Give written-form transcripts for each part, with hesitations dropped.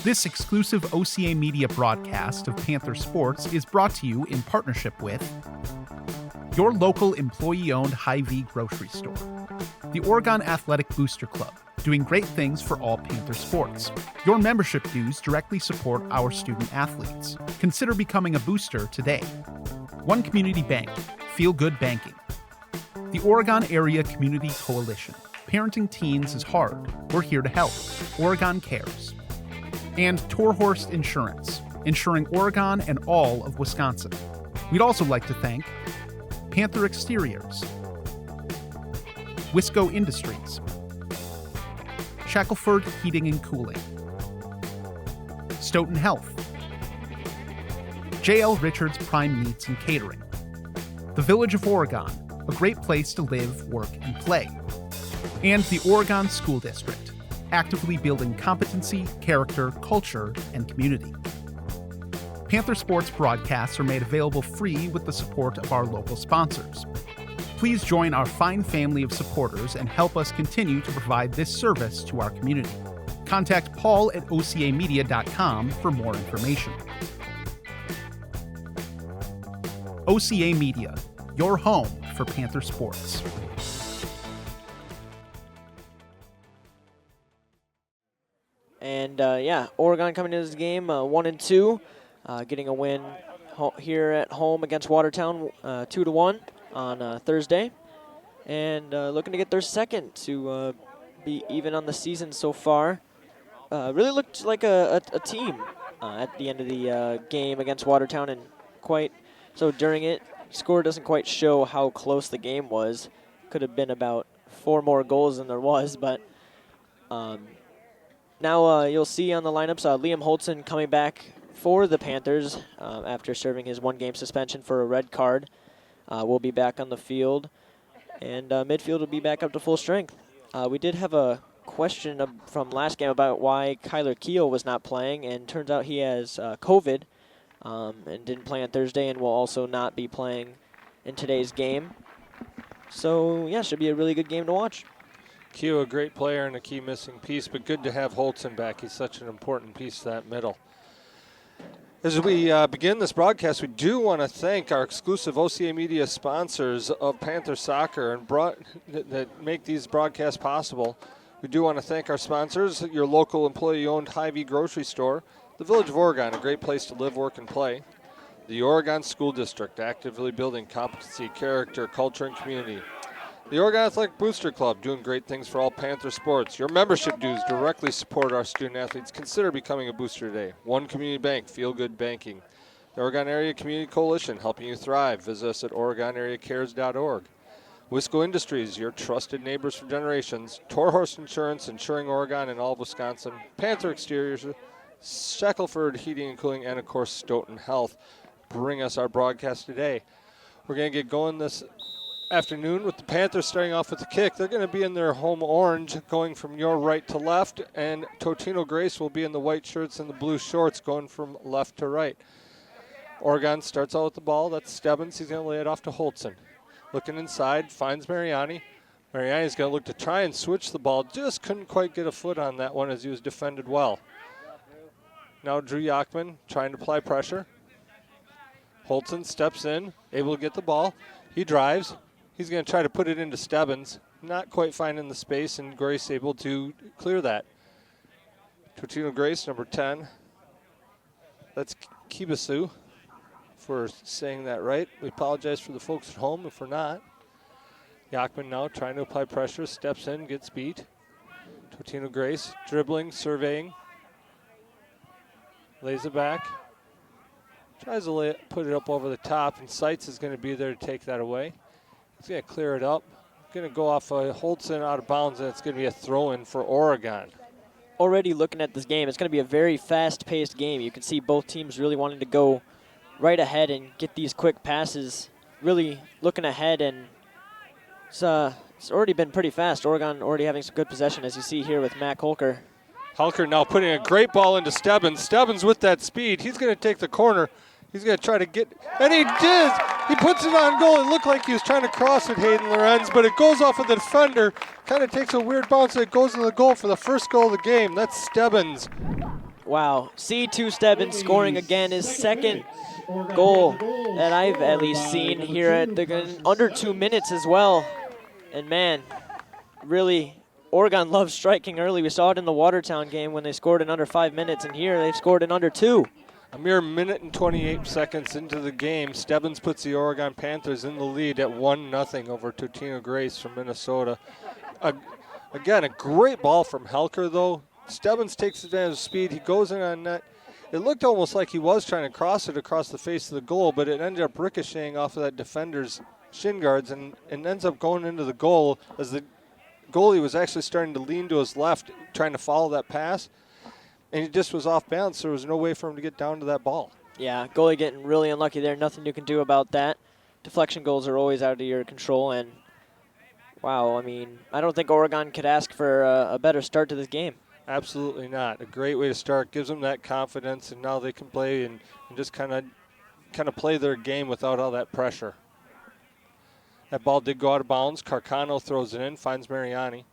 This exclusive OCA Media broadcast of Panther Sports is brought to you in partnership with your local employee-owned Hy-Vee grocery store, the Oregon Athletic Booster Club, doing great things for all Panther sports. Your membership dues directly support our student athletes. Consider becoming a booster today. One Community Bank, Feel Good Banking. The Oregon Area Community Coalition. Parenting teens is hard. We're here to help. Oregon Cares. And Torhorst Insurance, insuring Oregon and all of Wisconsin. We'd also like to thank Panther Exteriors, Wisco Industries, Shackelford Heating and Cooling, Stoughton Health, J.L. Richards Prime Meats and Catering, the Village of Oregon, a great place to live, work, and play, and the Oregon School District, actively building competency, character, culture, and community. Panther Sports broadcasts are made available free with the support of our local sponsors. Please join our fine family of supporters and help us continue to provide this service to our community. Contact Paul at ocamedia.com for more information. OCA Media, your home for Panther Sports. And Oregon coming into this game 1-2, getting a win here at home against Watertown 2-1 on Thursday, and looking to get their second to be even on the season so far. Really looked like a team at the end of the game against Watertown, and during it, score doesn't quite show how close the game was. Could have been about 4 more goals than there was, but now you'll see on the lineups Liam Holtzen coming back for the Panthers after serving his 1-game suspension for a red card. Will be back on the field, and midfield will be back up to full strength. We did have a question from last game about why Kyler Keel was not playing, and turns out he has COVID and didn't play on Thursday and will also not be playing in today's game. So, yeah, should be a really good game to watch. Keel, a great player and a key missing piece, but good to have Holtzen back. He's such an important piece to that middle. As we begin this broadcast, we do want to thank our exclusive OCA Media sponsors of Panther Soccer and that make these broadcasts possible. We do want to thank our sponsors, your local employee-owned Hy-Vee grocery store, the Village of Oregon, a great place to live, work, and play, the Oregon School District, actively building competency, character, culture, and community, the Oregon Athletic Booster Club, doing great things for all Panther sports. Your membership dues directly support our student athletes. Consider becoming a booster today. One Community Bank, Feel Good Banking. The Oregon Area Community Coalition, helping you thrive. Visit us at OregonAreaCares.org. Wisco Industries, your trusted neighbors for generations. Torhorst Insurance, insuring Oregon and all of Wisconsin. Panther Exteriors, Shackelford Heating and Cooling, and of course Stoughton Health bring us our broadcast today. We're going to get going this afternoon with the Panthers starting off with the kick. They're going to be in their home orange, going from your right to left, and Totino-Grace will be in the white shirts and the blue shorts, going from left to right. Oregon starts out with the ball. That's Stebbins. He's going to lay it off to Holtzen. Looking inside, finds Mariani. Mariani's going to look to try and switch the ball. Just couldn't quite get a foot on that one as he was defended well. Now Drew Yachman trying to apply pressure. Holtzen steps in, able to get the ball. He drives. He's going to try to put it into Stebbins. Not quite finding the space, and Grace able to clear that. Totino-Grace, number 10. That's Kibasu, if we're saying that right. We apologize for the folks at home if we're not. Yachman now trying to apply pressure, steps in, gets beat. Totino-Grace dribbling, surveying. Lays it back. Tries to put it up over the top, and Seitz is going to be there to take that away. He's going to clear it up. Going to go off Holtzen out of bounds, and it's going to be a throw-in for Oregon. Already looking at this game, it's going to be a very fast-paced game. You can see both teams really wanting to go right ahead and get these quick passes, really looking ahead, and it's already been pretty fast. Oregon already having some good possession, as you see here with Matt Holker. Holker now putting a great ball into Stebbins. Stebbins with that speed. He's going to take the corner. He's going to try to get, and he did. He puts it on goal. It looked like he was trying to cross it, Hayden Lorenz, but it goes off of the defender. Kind of takes a weird bounce, and it goes into the goal for the first goal of the game. That's Stebbins. Wow. C2 Stebbins scoring again, his second goal that I've at least seen here at the under 2 minutes as well. And man, really, Oregon loves striking early. We saw it in the Watertown game when they scored in under 5 minutes, and here they've scored in under 2. A mere minute and 28 seconds into the game, Stebbins puts the Oregon Panthers in the lead at 1-0 over Totino-Grace from Minnesota. Again, a great ball from Helker, though. Stebbins takes advantage of speed. He goes in on net. It looked almost like he was trying to cross it across the face of the goal, but it ended up ricocheting off of that defender's shin guards and ends up going into the goal as the goalie was actually starting to lean to his left, trying to follow that pass. And he just was off balance. There was no way for him to get down to that ball. Yeah, goalie getting really unlucky there. Nothing you can do about that. Deflection goals are always out of your control. And, wow, I mean, I don't think Oregon could ask for a better start to this game. Absolutely not. A great way to start. Gives them that confidence, and now they can play and just kind of play their game without all that pressure. That ball did go out of bounds. Carcano throws it in, finds Mariani.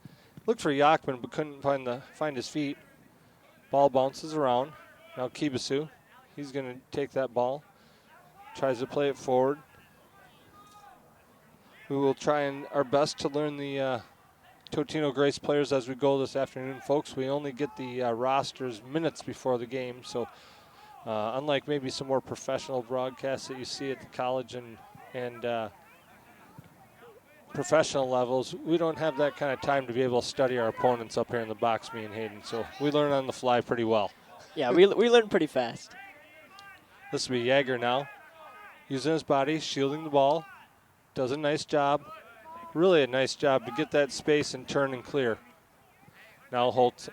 Looked for Yachman, but couldn't find his feet. Ball bounces around. Now Kibisu, he's going to take that ball. Tries to play it forward. We will try our best to learn the Totino-Grace players as we go this afternoon, folks. We only get the rosters minutes before the game, so unlike maybe some more professional broadcasts that you see at the college and professional levels, we don't have that kind of time to be able to study our opponents up here in the box, me and Hayden. So we learn on the fly pretty well. Yeah, we learn pretty fast. This will be Jaeger now. Using his body, shielding the ball. Does a nice job. Really a nice job to get that space and turn and clear. Now Holt,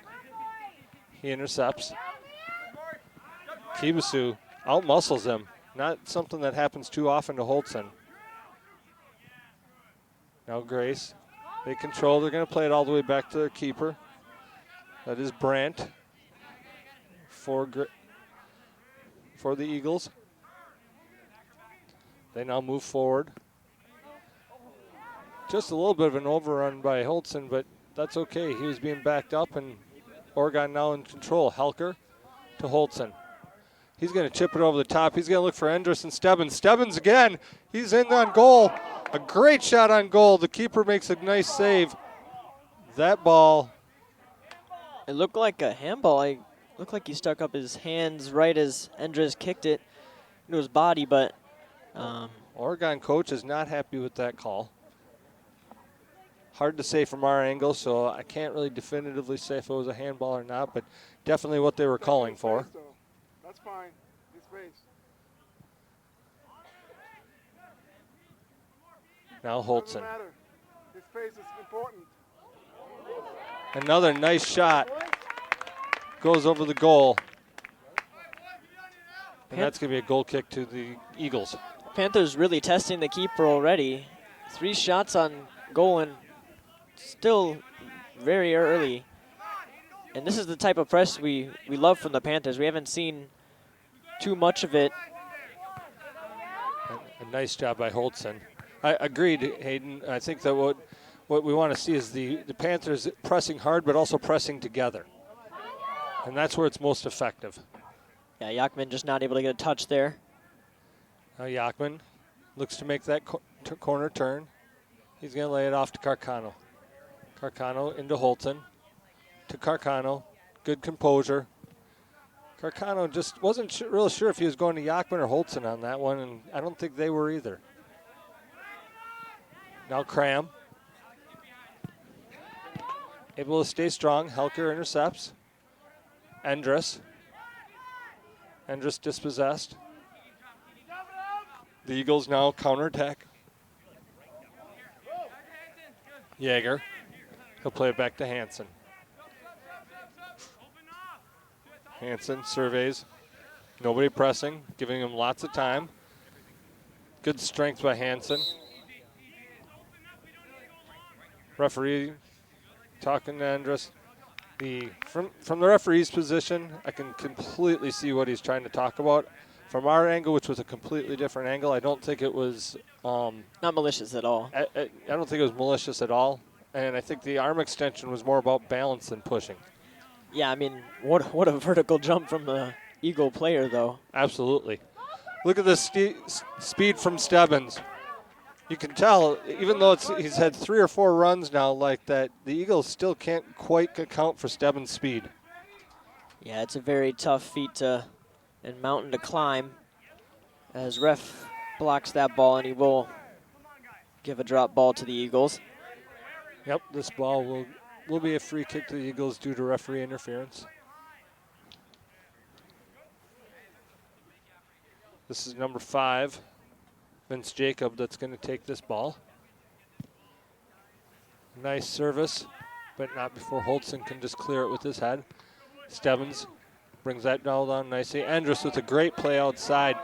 he intercepts. Kibisu out-muscles him. Not something that happens too often to Holtzen. Now Grace, they control. They're going to play it all the way back to their keeper. That is Brandt for the Eagles. They now move forward. Just a little bit of an overrun by Holtzen, but that's okay. He was being backed up, and Oregon now in control. Helker to Holtzen. He's going to chip it over the top. He's going to look for Endress and Stebbins. Stebbins again. He's in on goal. A great shot on goal. The keeper makes a nice save. That ball. It looked like a handball. It looked like he stuck up his hands right as Endress kicked it into his body, but Oregon coach is not happy with that call. Hard to say from our angle, so I can't really definitively say if it was a handball or not, but definitely what they were calling for. That's fine. His face. Now Holtzen. His face is important. Another nice shot. Goes over the goal. And that's going to be a goal kick to the Eagles. Panthers really testing the keeper already. 3 shots on goal and still very early. And this is the type of press we love from the Panthers. We haven't seen too much of it. A nice job by Holtzen. I agreed, Hayden. I think that what we want to see is the Panthers pressing hard, but also pressing together. And that's where it's most effective. Yeah, Yachman just not able to get a touch there. Now Yachman looks to make that corner turn. He's going to lay it off to Carcano. Carcano into Holtzen. To Carcano. Good composure. Carcano just wasn't real sure if he was going to Yachman or Holtzen on that one, and I don't think they were either. Now Cram. Able to stay strong. Helker intercepts. Endress. Endress dispossessed. The Eagles now counterattack. Jaeger. He'll play it back to Hansen. Hansen surveys. Nobody pressing, giving him lots of time. Good strength by Hansen. Referee talking to Endress. From the referee's position, I can completely see what he's trying to talk about. From our angle, which was a completely different angle, I don't think it was... not malicious at all. I don't think it was malicious at all. And I think the arm extension was more about balance than pushing. Yeah, I mean, what a vertical jump from the Eagle player, though. Absolutely. Look at the speed from Stebbins. You can tell, even though he's had 3 or 4 runs now like that, the Eagles still can't quite account for Stebbins' speed. Yeah, it's a very tough feat and mountain to climb. As ref blocks that ball, and he will give a drop ball to the Eagles. Yep, this ball will be a free kick to the Eagles due to referee interference. This is number 5, Vince Jacob, that's going to take this ball. Nice service, but not before Holtzen can just clear it with his head. Stebbins brings that ball down nicely. Andrus with a great play outside.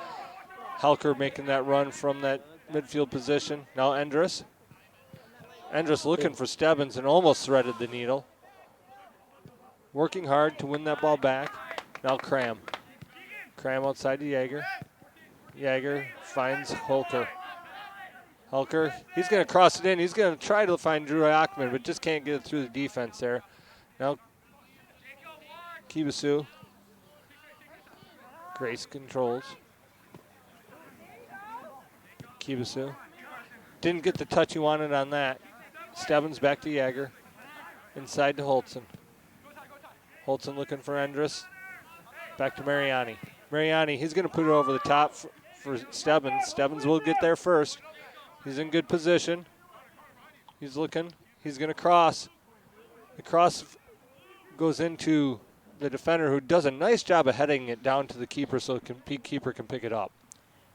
Helker making that run from that midfield position. Now Andrus. Andrus looking for Stebbins and almost threaded the needle. Working hard to win that ball back. Now Cram. Cram outside to Jaeger. Jaeger finds Hulker. Hulker, he's going to cross it in. He's going to try to find Drew Ackman, but just can't get it through the defense there. Now Kibasu. Grace controls. Kibasu. Didn't get the touch he wanted on that. Stebbins back to Jaeger. Inside to Holtzen. Holtzen looking for Andrus. Back to Mariani. Mariani, he's going to put it over the top for Stebbins. Stebbins will get there first. He's in good position. He's looking. He's going to cross. The cross goes into the defender, who does a nice job of heading it down to the keeper so the keeper can pick it up.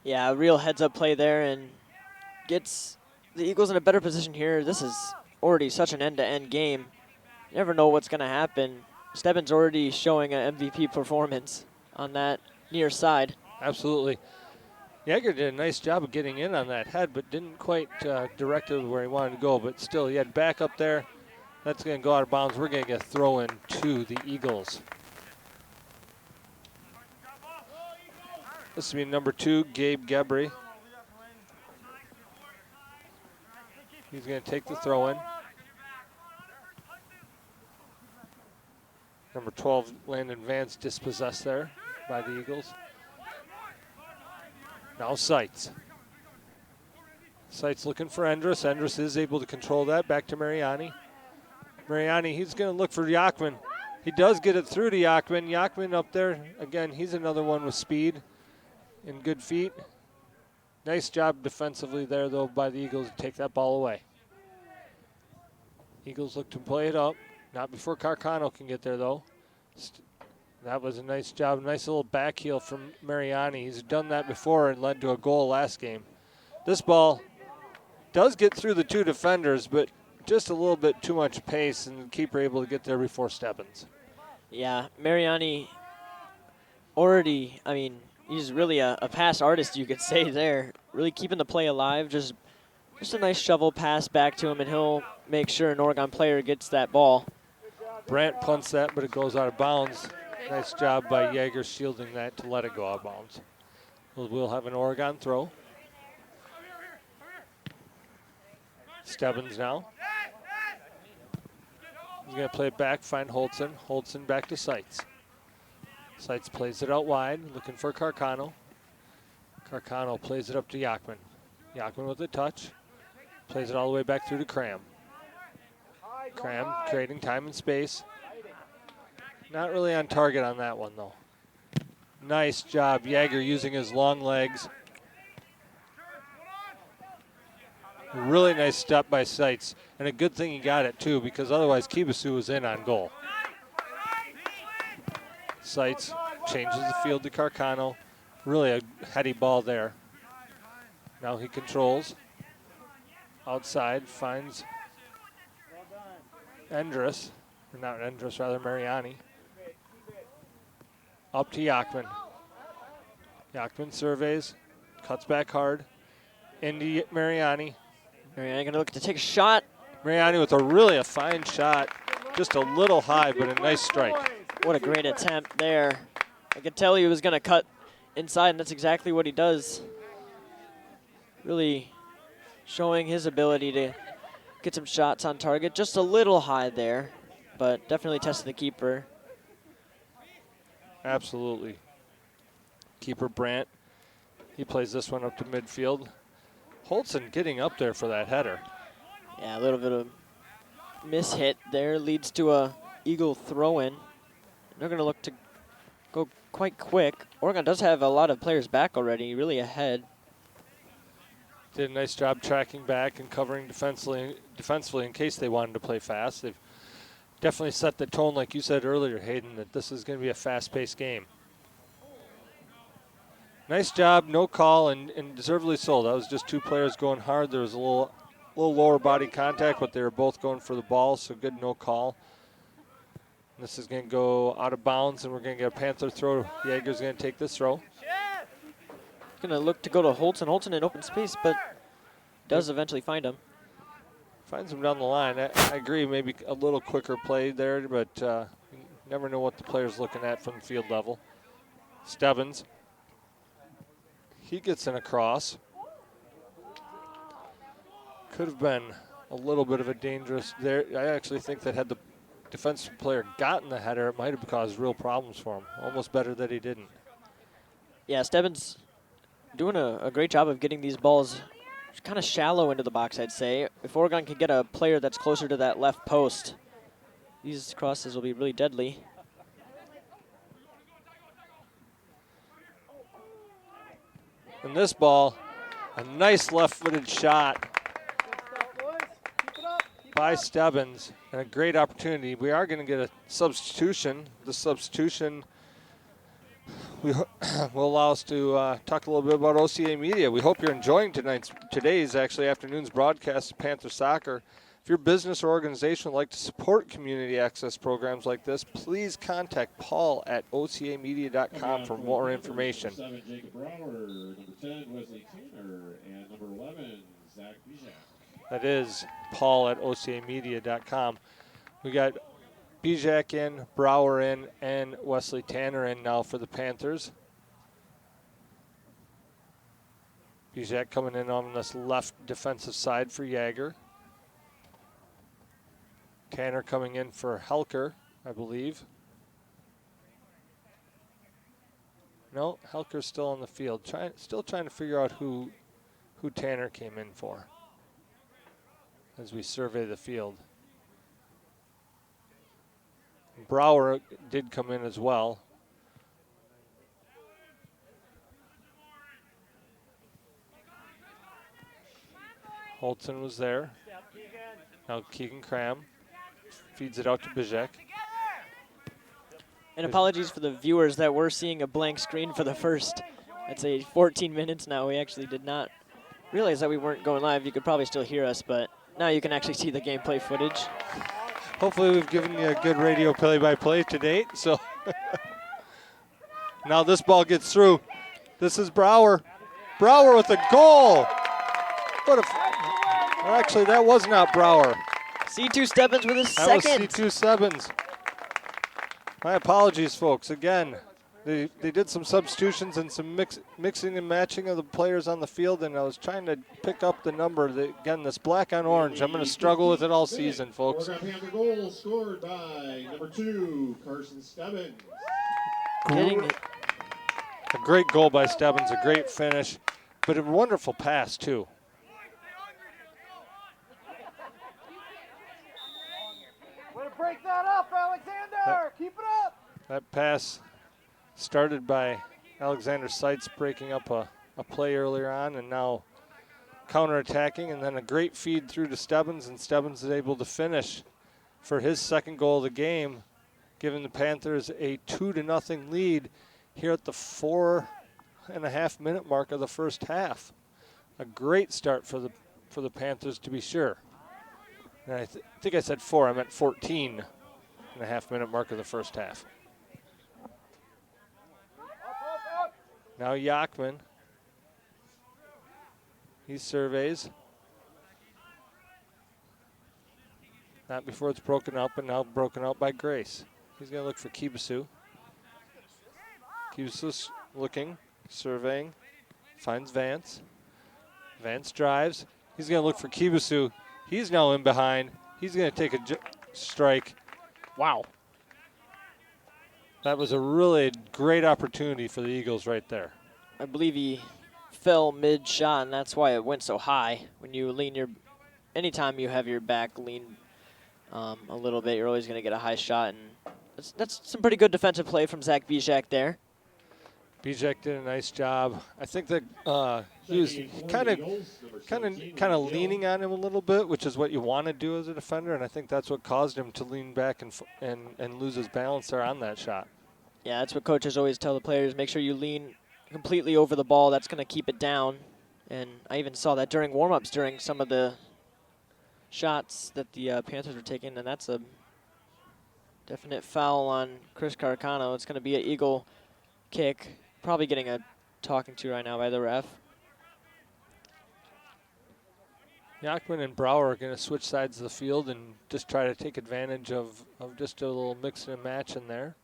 Yeah, a real heads-up play there and gets the Eagles in a better position here. This is already such an end-to-end game. You never know what's going to happen. Stebbins already showing an MVP performance on that near side. Absolutely. Jaeger did a nice job of getting in on that head, but didn't quite direct it where he wanted to go. But still, he had back up there. That's going to go out of bounds. We're going to get a throw in to the Eagles. This will be number 2, Gabe Gebry. He's going to take the throw in. Number 12, Landon Vance, dispossessed there by the Eagles. Now Seitz. Seitz looking for Andrus. Andrus is able to control that. Back to Mariani. Mariani, he's going to look for Yachman. He does get it through to Yachman. Yachman up there. Again, he's another one with speed and good feet. Nice job defensively there, though, by the Eagles to take that ball away. Eagles look to play it up. Not before Carcano can get there, though. That was a nice job. Nice little back heel from Mariani. He's done that before and led to a goal last game. This ball does get through the 2 defenders, but just a little bit too much pace, and the keeper able to get there before Stebbins. Yeah, Mariani already, I mean, he's really a pass artist, you could say there. Really keeping the play alive. Just a nice shovel pass back to him, and he'll make sure an Oregon player gets that ball. Brandt punts that, but it goes out of bounds. Nice job by Jaeger shielding that to let it go out of bounds. We'll have an Oregon throw. Stebbins now. He's going to play it back, find Holtzen. Holtzen back to Seitz. Seitz plays it out wide, looking for Carcano. Carcano plays it up to Yachman. Yachman with a touch. Plays it all the way back through to Cram. Cram creating time and space. Not really on target on that one, though. Nice job, Jaeger using his long legs. Really nice step by Seitz. And a good thing he got it, too, because otherwise Kibasu was in on goal. Seitz changes the field to Carcano. Really a heady ball there. Now he controls. Outside, finds Andrus. Or not Andrus, rather Mariani. Up to Yachman. Yachman surveys, cuts back hard. Into Mariani. Mariani going to look to take a shot. Mariani with a fine shot. Just a little high, but a nice strike. What a great attempt there. I could tell he was going to cut inside, and that's exactly what he does. Really showing his ability to get some shots on target. Just a little high there, but definitely tested the keeper. Absolutely. Keeper Brandt, he plays this one up to midfield. Holtzen getting up there for that header. Yeah, a little bit of mishit there leads to a Eagle throw-in. They're going to look to go quite quick. Oregon does have a lot of players back already, really ahead. Did a nice job tracking back and covering defensively in case they wanted to play fast. They've definitely set the tone, like you said earlier, Hayden, that this is going to be a fast-paced game. Nice job, no call, and deservedly so. That was just two players going hard. There was a little lower body contact, but they were both going for the ball, so good no call. This is going to go out of bounds, and we're going to get a Panther throw. Jaeger's going to take this throw. Going to look to go to Holtzen. Holtzen in open space, but does eventually find him. Finds him down the line. I agree, maybe a little quicker play there, but you never know what the player's looking at from the field level. Stebbins. He gets in across. Could have been a little bit of a dangerous there. I actually think that had the defensive player gotten the header, it might have caused real problems for him. Almost better that he didn't. Yeah, Stebbins doing a great job of getting these balls kind of shallow into the box, I'd say. If Oregon can get a player that's closer to that left post, these crosses will be really deadly. And this ball, a nice left-footed shot by Stebbins, and a great opportunity. We are going to get a substitution. The substitution will allow us to talk a little bit about OCA Media. We hope you're enjoying today's afternoon's broadcast of Panther Soccer. If your business or organization would like to support community access programs like this, please contact Paul at ocamedia.com for more information. 7, Jacob Brower, number 10, Wesley Tanner, and number 11, Zach Bijak. That is Paul at ocamedia.com. We got Bijak in, Brower in, and Wesley Tanner in now for the Panthers. Bijak coming in on this left defensive side for Jaeger. Tanner coming in for Helker, I believe. No, Helker's still on the field. Still trying to figure out who Tanner came in for as we survey the field. Brower did come in as well. Holtzen was there. Now Keegan Cram feeds it out to Bijak. And apologies for the viewers that we're seeing a blank screen for the first, I'd say 14 minutes now. We actually did not realize that we weren't going live. You could probably still hear us, but now you can actually see the gameplay footage. Hopefully we've given you a good radio play-by-play to date. So now this ball gets through. This is Brower. Brower with a goal. Actually, that was not Brower. C2 Stebbins with his That second. was C2 Stebbins. My apologies, folks. Again, they did some substitutions and some mixing and matching of the players on the field, and I was trying to pick up the number. Again, this black on orange, I'm going to struggle with it all season, folks. Oregon Panther goal scored by number 2, Carson Stebbins. Getting A great goal by Stebbins, a great finish, but a wonderful pass, too. Way to break that up, Alexander! Keep it up! That pass started by Alexander Seitz breaking up a play earlier on, and now counterattacking, and then a great feed through to Stebbins, and Stebbins is able to finish for his second goal of the game, giving the Panthers a 2-0 lead here at the 4.5-minute mark of the first half. A great start for the Panthers, to be sure. And I think I said 4, I meant 14.5-minute mark of the first half. Now Yachman. He surveys. Not before it's broken up, and now broken out by Grace. He's going to look for Kibisu. Kibisu's looking, surveying, finds Vance. Vance drives. He's going to look for Kibisu. He's now in behind. He's going to take a strike. wow. That was a really great opportunity for the Eagles right there. I believe he fell mid-shot, and that's why it went so high. When you lean anytime you have your back lean a little bit, you're always going to get a high shot, and that's some pretty good defensive play from Zach Bijak there. Bijak did a nice job. I think that he was kind of leaning on him a little bit, which is what you want to do as a defender, and I think that's what caused him to lean back and lose his balance there on that shot. Yeah, that's what coaches always tell the players. Make sure you lean completely over the ball. That's going to keep it down. And I even saw that during warm-ups during some of the shots that the Panthers were taking, and that's a definite foul on Chris Carcano. It's going to be an Eagle kick. Probably getting a talking to right now by the ref. Yachman and Brower are going to switch sides of the field and just try to take advantage of just a little mix and match in there.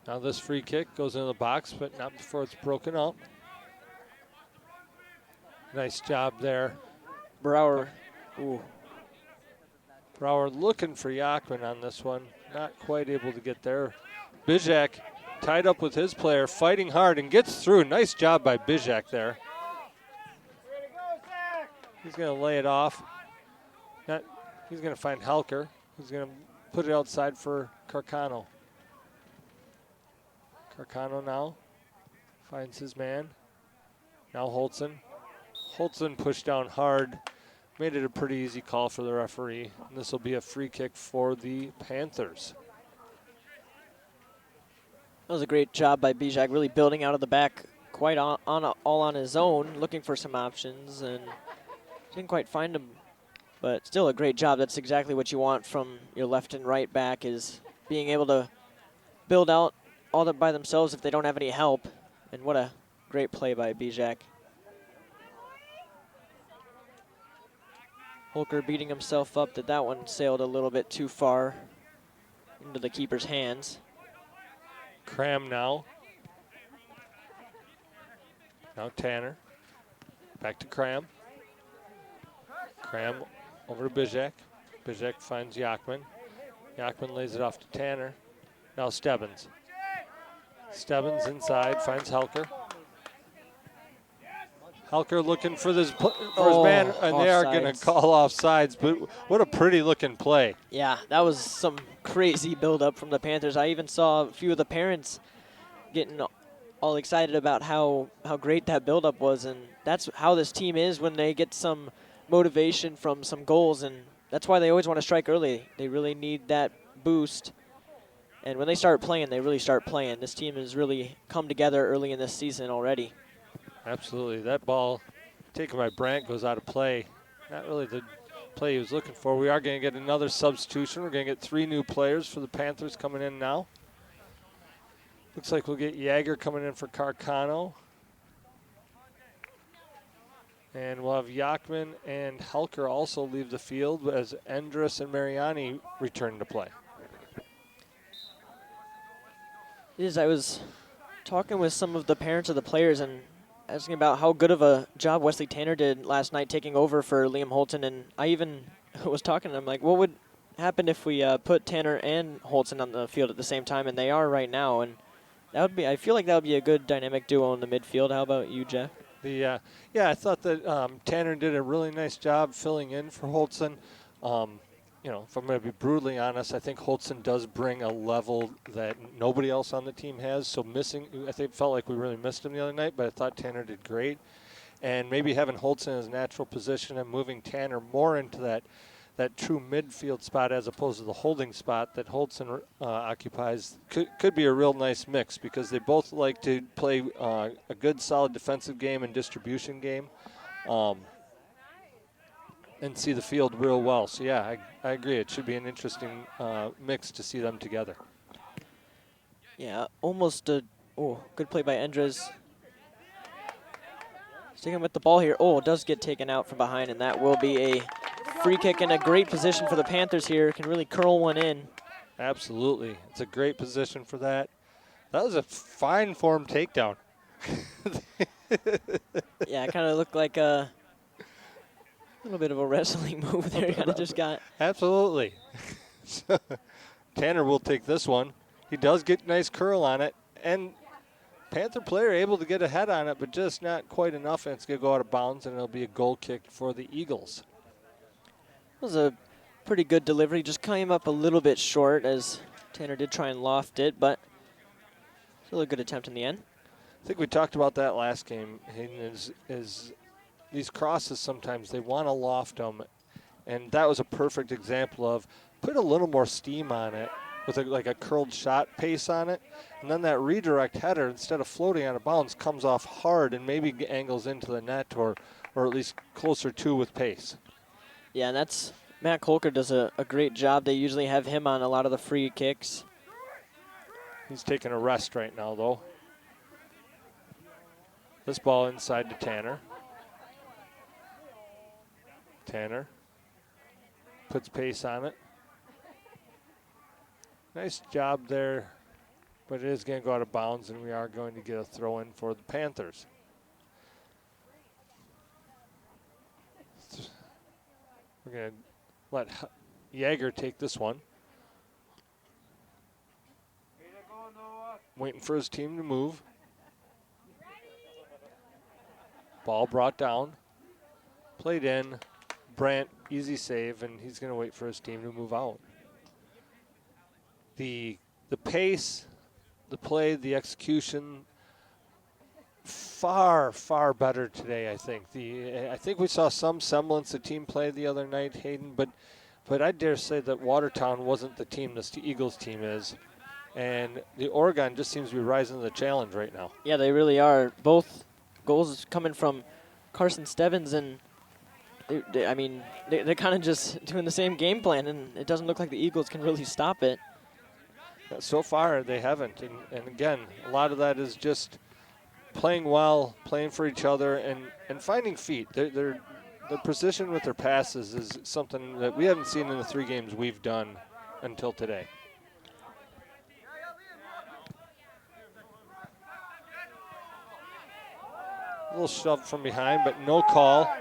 Now this free kick goes into the box, but not before it's broken up. Nice job there. Brower. Ooh. Brower looking for Yachman on this one. Not quite able to get there. Bijak tied up with his player, fighting hard and gets through. Nice job by Bijak there. He's going to lay it off. He's going to find Helker. He's going to put it outside for Carcano. Carcano now finds his man. Now Holtzen. Holtzen pushed down hard. Made it a pretty easy call for the referee. And this will be a free kick for the Panthers. That was a great job by Bijak, really building out of the back quite all on his own, looking for some options, and didn't quite find them. But still a great job. That's exactly what you want from your left and right back, is being able to build out all that by themselves if they don't have any help. And what a great play by Bijak. Holker beating himself up that one sailed a little bit too far into the keeper's hands. Cram now. Now Tanner. Back to Cram. Cram over to Bijak. Bijak finds Yachman. Yachman lays it off to Tanner. Now Stebbins. Stebbins inside, finds Helker. Helker looking for his man, and they are going to call offsides, but what a pretty looking play. Yeah, that was some crazy build-up from the Panthers. I even saw a few of the parents getting all excited about how great that build-up was, and that's how this team is when they get some motivation from some goals, and that's why they always want to strike early. They really need that boost, and when they start playing, they really start playing. This team has really come together early in this season already. Absolutely. That ball taken by Brandt goes out of play. Not really the play he was looking for. We are going to get another substitution. We're going to get 3 new players for the Panthers coming in now. Looks like we'll get Yager coming in for Carcano. And we'll have Yachman and Helker also leave the field as Endress and Mariani return to play. I was talking with some of the parents of the players and asking about how good of a job Wesley Tanner did last night taking over for Liam Holton, and I even was talking to him like, what would happen if we put Tanner and Holton on the field at the same time, and they are right now, and that would be, I feel like that would be a good dynamic duo in the midfield. How about you, Jeff? Yeah, I thought that Tanner did a really nice job filling in for Holton. If I'm going to be brutally honest, I think Holton does bring a level that nobody else on the team has. So I think felt like we really missed him the other night, but I thought Tanner did great. And maybe having Holton in his natural position and moving Tanner more into that true midfield spot as opposed to the holding spot that Holton occupies could be a real nice mix, because they both like to play a good, solid defensive game and distribution game. And see the field real well. So, yeah, I agree. It should be an interesting mix to see them together. Yeah, almost good play by Endres. Sticking with the ball here. It does get taken out from behind, and that will be a free kick in a great position for the Panthers here. Can really curl one in. Absolutely. It's a great position for that. That was a fine form takedown. Yeah, it kind of looked like a little bit of a wrestling move there. Kind of just got. Absolutely. So, Tanner will take this one. He does get nice curl on it, and Panther player able to get a head on it, but just not quite enough, and it's going to go out of bounds, and it'll be a goal kick for the Eagles. It was a pretty good delivery. Just came up a little bit short as Tanner did try and loft it, but still a good attempt in the end. I think we talked about that last game, Hayden, is these crosses sometimes they want to loft them, and that was a perfect example of put a little more steam on it with like a curled shot pace on it, and then that redirect header, instead of floating out of bounds, comes off hard and maybe angles into the net or at least closer to with pace. Yeah, and that's Matt Kolker does a great job. They usually have him on a lot of the free kicks. He's taking a rest right now, though. This ball inside to Tanner. Tanner puts pace on it. Nice job there, but it is going to go out of bounds, and we are going to get a throw in for the Panthers. We're going to let Jaeger take this one. Waiting for his team to move. Ball brought down. Played in. Brandt, easy save, and he's going to wait for his team to move out. The pace, the play, the execution, far, far better today, I think. I think we saw some semblance of team play the other night, Hayden, but I dare say that Watertown wasn't the team this Eagles team is. And the Oregon just seems to be rising to the challenge right now. Yeah, they really are. Both goals coming from Carson Stebbins, and they're kind of just doing the same game plan, and it doesn't look like the Eagles can really stop it. So far, they haven't. And again, a lot of that is just playing well, playing for each other, and finding feet. Their precision with their passes is something that we haven't seen in the 3 games we've done until today. A little shove from behind, but no call.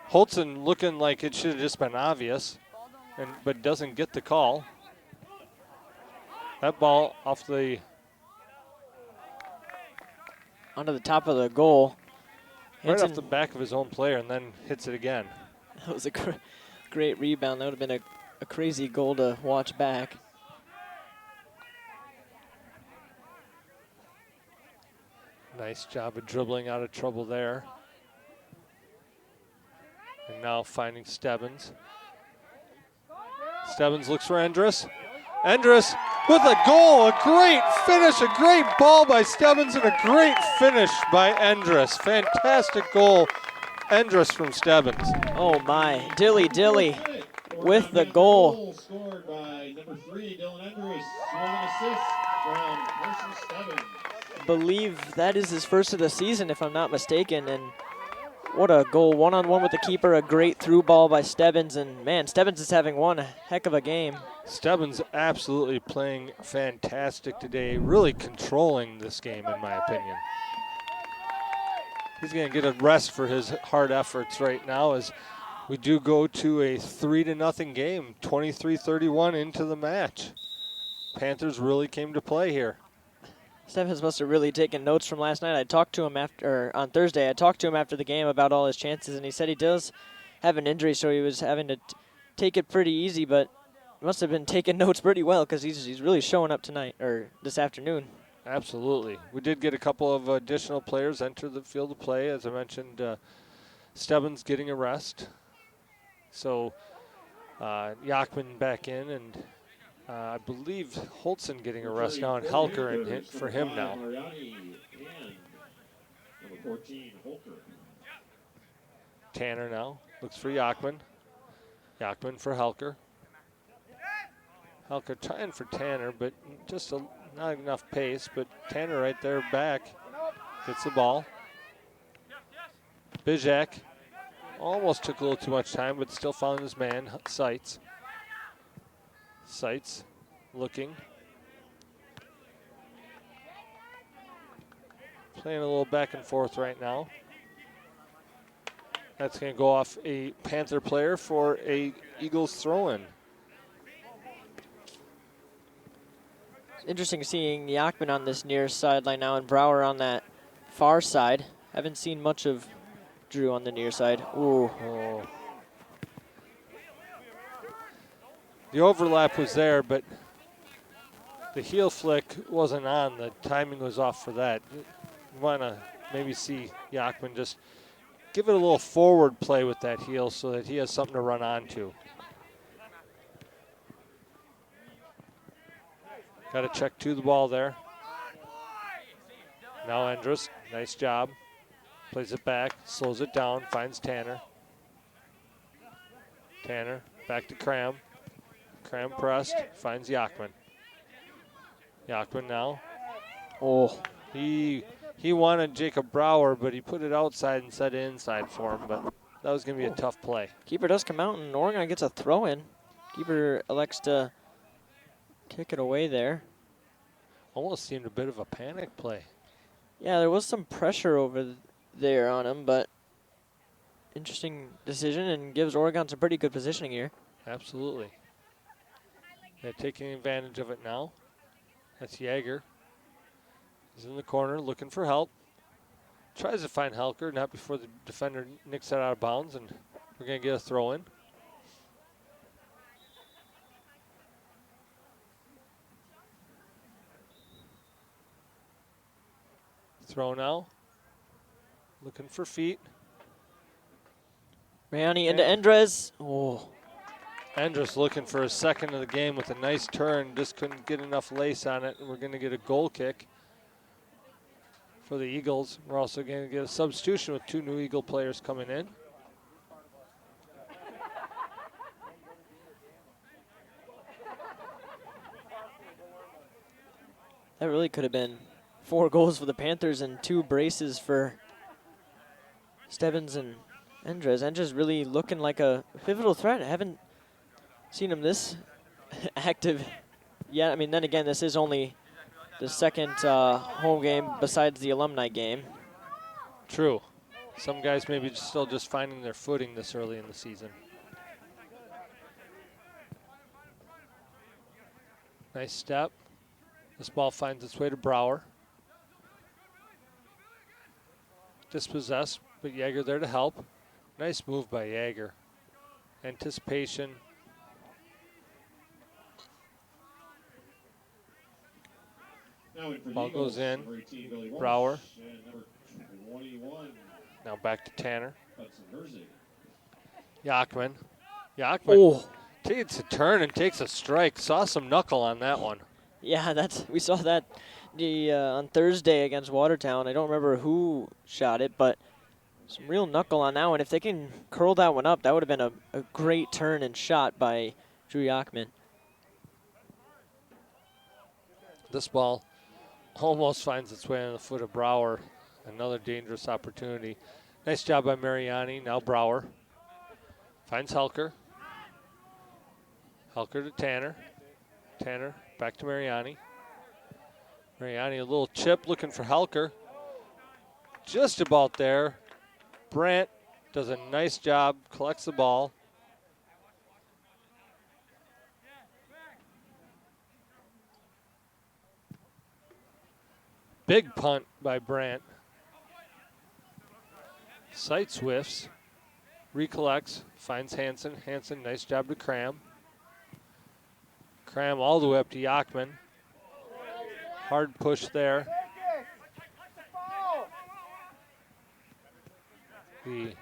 Holtzen looking like it should have just been obvious, but doesn't get the call. That ball off the... Onto the top of the goal. Right off the back of his own player, and then hits it again. That was a great rebound. That would have been a crazy goal to watch back. Nice job of dribbling out of trouble there. And now finding Stebbins. Stebbins looks for Endress. Endress with a goal, a great finish, a great ball by Stebbins, and a great finish by Endress. Fantastic goal, Endress from Stebbins. Oh my, Dilly with the goal. Scored by number 3, Dylan Endress. 1 assist from Carson Stebbins. Believe that is his first of the season, if I'm not mistaken, and what a goal. One-on-one with the keeper, a great through ball by Stebbins, and man, Stebbins is having one heck of a game. Stebbins absolutely playing fantastic today, really controlling this game in my opinion. He's going to get a rest for his hard efforts right now as we do go to a 3-0 game, 23-31 into the match. Panthers really came to play here. Stebbins must have really taken notes from last night. I talked to him on Thursday. I talked to him after the game about all his chances, and he said he does have an injury, so he was having to take it pretty easy, but must have been taking notes pretty well because he's really showing up tonight or this afternoon. Absolutely. We did get a couple of additional players enter the field of play. As I mentioned, Stebbins getting a rest. So Yachman back in, and I believe Holtzen getting a rest now, and Helker and hit for him now. Number 14, Holker. Tanner now looks for Yachman. Yachman for Helker. Helker trying for Tanner, but just not enough pace. But Tanner right there back gets the ball. Bizak almost took a little too much time, but still found his man, Seitz. Seitz looking. Playing a little back and forth right now. That's going to go off a Panther player for a Eagles throw-in. It's interesting seeing Yachman on this near sideline now and Brower on that far side. Haven't seen much of Drew on the near side. Ooh. Oh. The overlap was there, but the heel flick wasn't on. The timing was off for that. You want to maybe see Yachman just give it a little forward play with that heel so that he has something to run onto. Got to check to the ball there. Now Andrus, nice job. Plays it back, slows it down, finds Tanner. Tanner, back to Cram. Cram pressed, finds Yachman. Yachman now. Oh. He wanted Jacob Brower, but he put it outside and set it inside for him, but that was going to be a tough play. Keeper does come out, and Oregon gets a throw-in. Keeper elects to kick it away there. Almost seemed a bit of a panic play. Yeah, there was some pressure over there on him, but interesting decision and gives Oregon some pretty good positioning here. Absolutely. They're taking advantage of it now. That's Jaeger. He's in the corner looking for help. Tries to find Helker, not before the defender nicks that out of bounds, and we're going to get a throw in. Throw now. Looking for feet. Mariani into Endres. Oh. Andrus looking for a second of the game with a nice turn. Just couldn't get enough lace on it, and we're going to get a goal kick for the Eagles. We're also going to get a substitution with 2 new Eagle players coming in. That really could have been 4 goals for the Panthers and 2 braces for Stebbins and Endres. Endres really looking like a pivotal threat. I haven't seen him this active yet. I mean, then again, this is only the second home game besides the alumni game. True. Some guys maybe still just finding their footing this early in the season. Nice step. This ball finds its way to Brower. Dispossessed, but Jaeger there to help. Nice move by Jaeger. Anticipation. Ball goes in. Brower. Now back to Tanner. Yachman. Yachman takes a turn and takes a strike. Saw some knuckle on that one. Yeah, we saw that on Thursday against Watertown. I don't remember who shot it, but some real knuckle on that one. If they can curl that one up, that would have been a great turn and shot by Drew Yachman. This ball almost finds its way on the foot of Brower. Another dangerous opportunity. Nice job by Mariani. Now Brower finds Helker. Helker to Tanner. Tanner back to Mariani. Mariani a little chip looking for Helker. Just about there. Brandt does a nice job, collects the ball. Big punt by Brandt. Sights whiffs. Recollects. Finds Hansen. Hansen, nice job to Cram. Cram all the way up to Yachman. Hard push there. The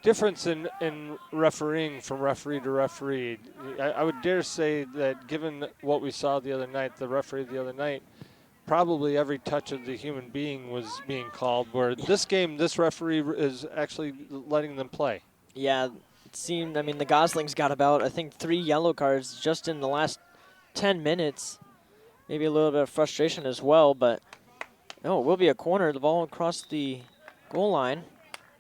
difference in refereeing from referee to referee, I would dare say that given what we saw the other night, the referee the other night, probably every touch of the human being was being called, where this game, this referee is actually letting them play. Yeah, it seemed, I mean, the Goslings got about, I think, 3 yellow cards just in the last 10 minutes. Maybe a little bit of frustration as well, but no, it will be a corner. The ball across the goal line.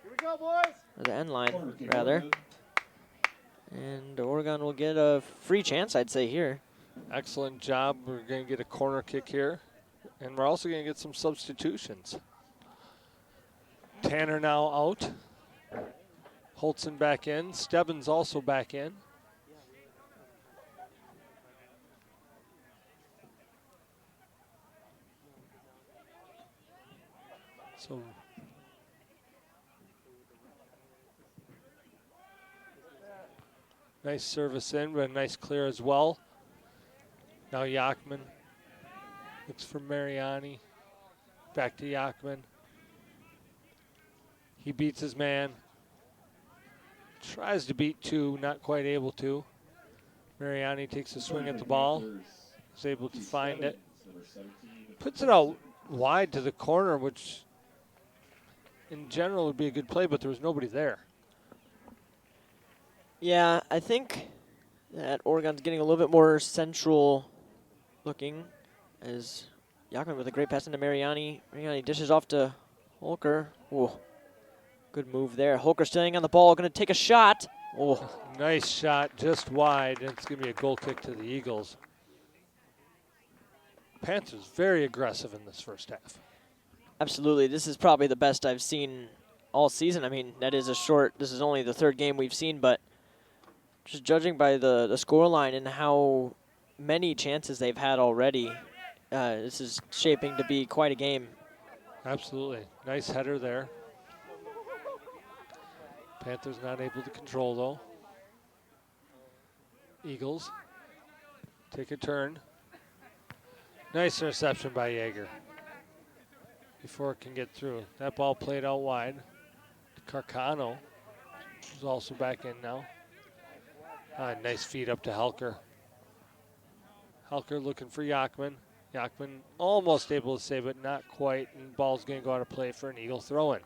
Here we go, boys. Or the end line, rather. And Oregon will get a free chance, I'd say, here. Excellent job. We're going to get a corner kick here. And we're also going to get some substitutions. Tanner now out. Holtzen back in. Stebbins also back in. So nice service in, but a nice clear as well. Now Yachman looks for Mariani. Back to Yachman. He beats his man. Tries to beat two, not quite able to. Mariani takes a swing at the ball. Is able to find it. Puts it out wide to the corner, which in general would be a good play, but there was nobody there. Yeah, I think that Oregon's getting a little bit more central looking as Yachman with a great pass into Mariani. Mariani dishes off to Holker. Ooh, good move there. Holker staying on the ball, going to take a shot. Oh, nice shot, just wide, and it's going to be a goal kick to the Eagles. Panthers very aggressive in this first half. Absolutely. This is probably the best I've seen all season. I mean, that is this is only the third game we've seen, but just judging by the scoreline and how many chances they've had already, this is shaping to be quite a game. Absolutely. Nice header there. Panthers not able to control, though. Eagles take a turn. Nice interception by Yeager before it can get through. That ball played out wide. Carcano is also back in now. Nice feed up to Helker. Helker looking for Yachman. Yachman almost able to save it, not quite, and ball's going to go out of play for an Eagle throw-in.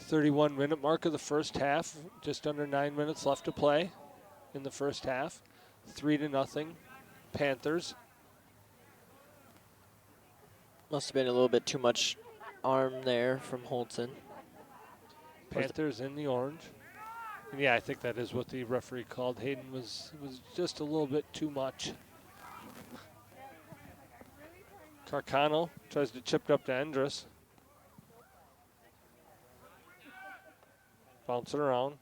31-minute mark of the first half. Just under 9 minutes left to play in the first half. 3-0, Panthers. Must have been a little bit too much arm there from Holtzen. Panthers in the orange. And yeah, I think that is what the referee called. Hayden was just a little bit too much. Carcano tries to chip it up to Endress. Bouncing around.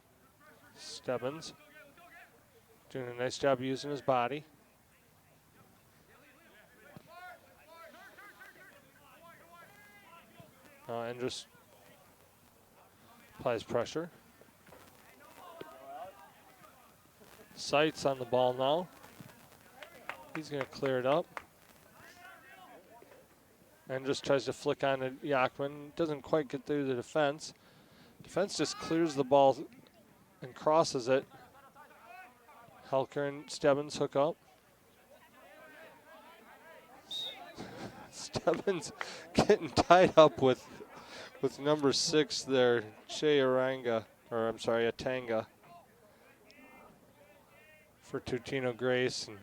Stebbins doing a nice job using his body. Endress applies pressure. Sights on the ball now. He's going to clear it up. Endress tries to flick on to Yachman. Doesn't quite get through the defense. Defense just clears the ball and crosses it. Helker and Stebbins hook up. Stebbins getting tied up with number 6 there, Atanga for Totino-Grace, and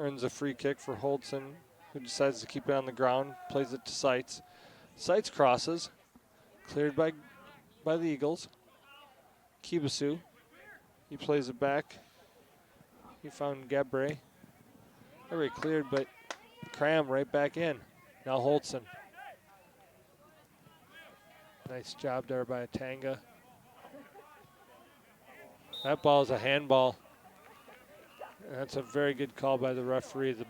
earns a free kick for Holtzen, who decides to keep it on the ground, plays it to Seitz. Seitz crosses, cleared by the Eagles. Kibasu, he plays it back. He found Gabre. Gabre cleared, but Cram right back in. Now Holtzen. Nice job there by Atanga. That ball is a handball. That's a very good call by the referee. The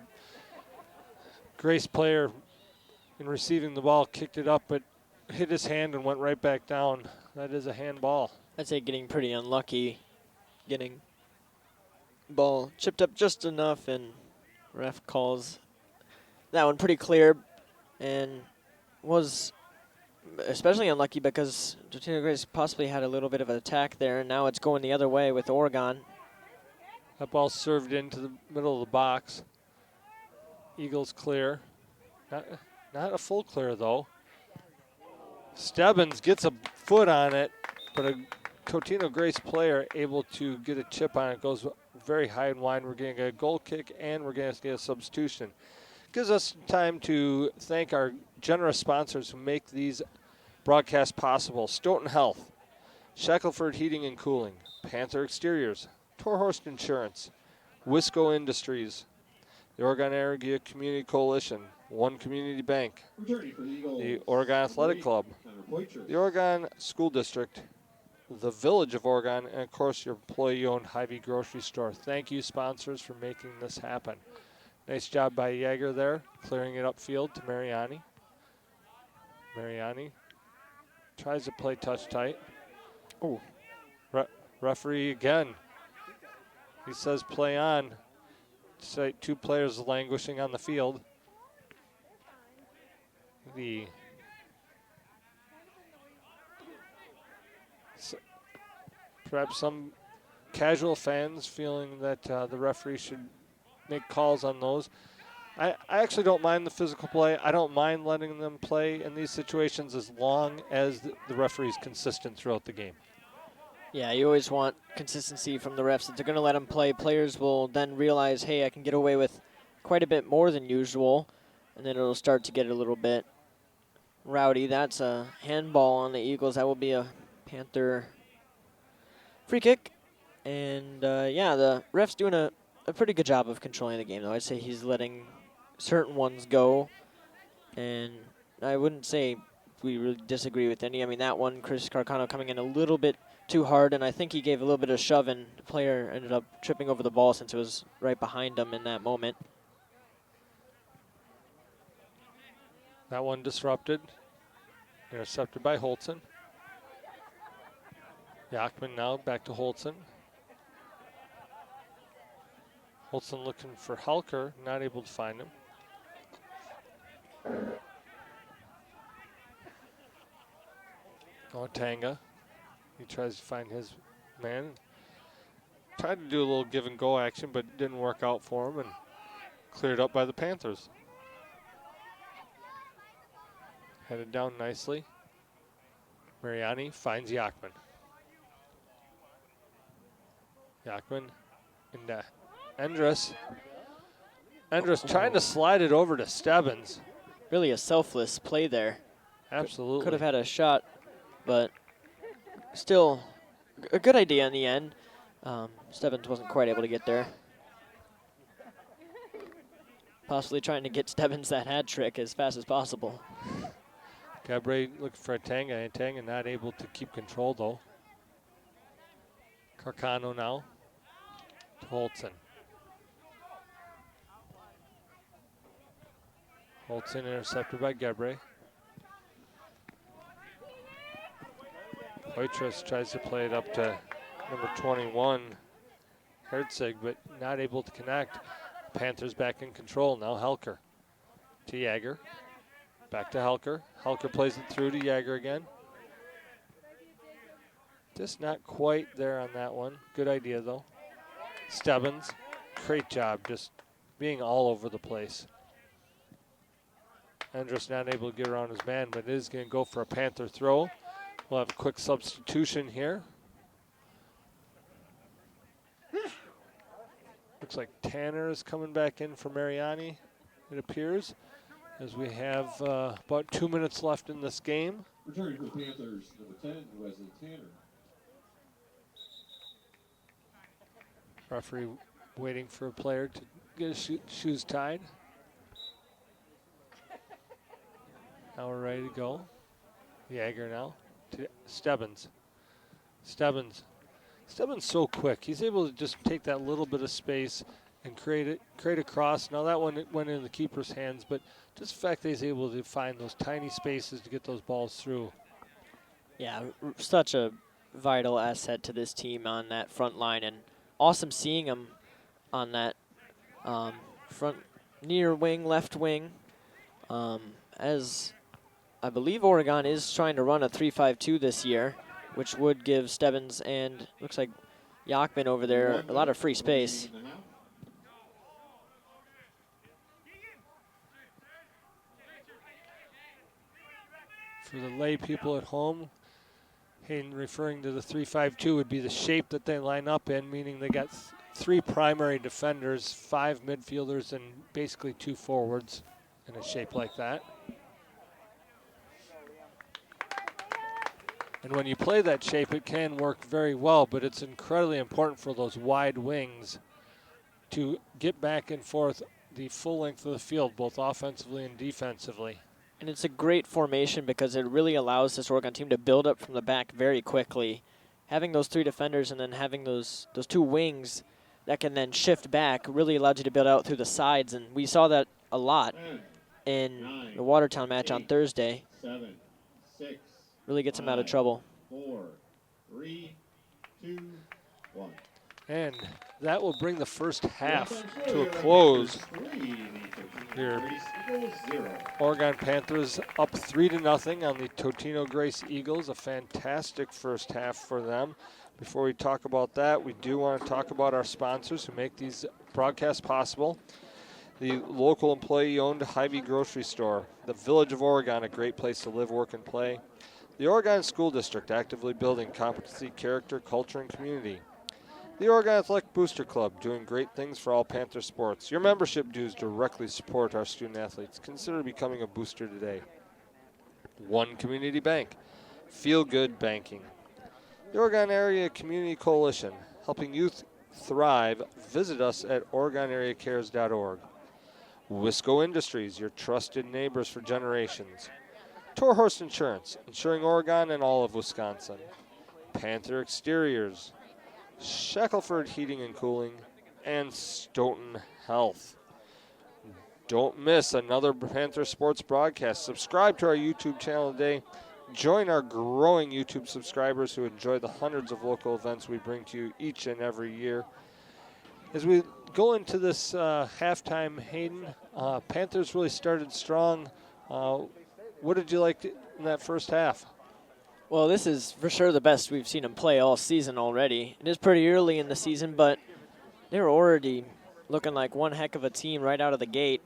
Grace player, in receiving the ball, kicked it up, but hit his hand and went right back down. That is a handball. I'd say getting pretty unlucky, getting ball chipped up just enough, and ref calls that one pretty clear, and was especially unlucky because Totino-Grace possibly had a little bit of an attack there, and now it's going the other way with Oregon. That ball served into the middle of the box. Eagles clear. Not a full clear, though. Stebbins gets a foot on it, but a Totino-Grace player able to get a chip on it. Goes very high and wide. We're getting a goal kick, and we're going to get a substitution. Gives us time to thank our generous sponsors who make these broadcasts possible. Stoughton Health, Shackelford Heating and Cooling, Panther Exteriors, Torhorst Insurance, Wisco Industries, the Oregon Area Community Coalition, One Community Bank, the Oregon Athletic Club, the Oregon School District, the Village of Oregon, and of course your employee-owned Hy-Vee grocery store. Thank you, sponsors, for making this happen. Nice job by Yeager there, clearing it upfield to Mariani. Mariani tries to play touch tight. Oh, referee again. He says play on. Say 2 players languishing on the field. Perhaps some casual fans feeling that the referee should make calls on those. I actually don't mind the physical play. I don't mind letting them play in these situations as long as the referee's consistent throughout the game. Yeah, you always want consistency from the refs. If they're going to let them play, players will then realize, hey, I can get away with quite a bit more than usual, and then it'll start to get a little bit rowdy. That's a handball on the Eagles. That will be a Panther free kick. And, yeah, the ref's doing a pretty good job of controlling the game, though. I'd say he's letting certain ones go, and I wouldn't say we really disagree with any. I mean, that one, Chris Carcano coming in a little bit too hard, and I think he gave a little bit of shove, and the player ended up tripping over the ball since it was right behind him in that moment. That one disrupted. Intercepted by Holtzen. Yachman now back to Holtzen. Holtzen looking for Halker, not able to find him. Oh, Tanga. He tries to find his man. Tried to do a little give and go action, but it didn't work out for him, and cleared up by the Panthers. Headed down nicely. Mariani finds Yachman. Yachman into Endress. Endress trying to slide it over to Stebbins. Really a selfless play there. Absolutely. Could have had a shot, but still a good idea in the end. Stebbins wasn't quite able to get there. Possibly trying to get Stebbins that hat trick as fast as possible. Gabre looking for a Tanga, and Tanga not able to keep control though. Carcano now to Holtzen. Holtzen intercepted by Gabre. Poitras tries to play it up to number 21, Herzig, but not able to connect. Panthers back in control now. Helker to Yeager. Back to Helker. Helker plays it through to Yeager again. Just not quite there on that one. Good idea though. Stebbins, great job just being all over the place. Andrus not able to get around his man, but is going to go for a Panther throw. We'll have a quick substitution here. Looks like Tanner is coming back in for Mariani, it appears, as we have about 2 minutes left in this game. Returning for the Panthers, number 10, Wesley Tanner. Referee waiting for a player to get his shoes tied. Now we're ready to go. Yeager now to Stebbins. Stebbins so quick. He's able to just take that little bit of space and create a cross. Now that one went in the keeper's hands, but just the fact that he's able to find those tiny spaces to get those balls through. Yeah, such a vital asset to this team on that front line, and awesome seeing him on that front near wing, left wing, as I believe Oregon is trying to run a 3-5-2 this year, which would give Stebbins and looks like Yachman over there a lot of free space. For the lay people at home, Hayden referring to the 3-5-2 would be the shape that they line up in, meaning they got three primary defenders, 5 midfielders, and basically 2 forwards in a shape like that. And when you play that shape, it can work very well, but it's incredibly important for those wide wings to get back and forth the full length of the field, both offensively and defensively. And it's a great formation because it really allows this Oregon team to build up from the back very quickly. Having those 3 defenders and then having those 2 wings that can then shift back really allows you to build out through the sides. And we saw that a lot in the Watertown match on Thursday. 7, 6, really gets them out of trouble. 4, 3, 2, 1. And that will bring the first half to a close. Here, Oregon Panthers up 3-0 on the Totino-Grace Eagles. A fantastic first half for them. Before we talk about that, we do want to talk about our sponsors who make these broadcasts possible. The local employee-owned Hy-Vee grocery store. The Village of Oregon, a great place to live, work, and play. The Oregon School District, actively building competency, character, culture, and community. The Oregon Athletic Booster Club, doing great things for all Panther sports. Your membership dues directly support our student athletes. Consider becoming a booster today. One Community Bank, Feel Good Banking. The Oregon Area Community Coalition, helping youth thrive. Visit us at OregonAreaCares.org. Wisco Industries, your trusted neighbors for generations. Torhorst Insurance, insuring Oregon and all of Wisconsin. Panther Exteriors, Shackelford Heating and Cooling, and Stoughton Health. Don't miss another Panther Sports broadcast. Subscribe to our YouTube channel today. Join our growing YouTube subscribers who enjoy the hundreds of local events we bring to you each and every year. As we go into this halftime, Hayden, Panthers really started strong. What did you like in that first half? Well, this is for sure the best we've seen them play all season already. It is pretty early in the season, but they're already looking like one heck of a team right out of the gate.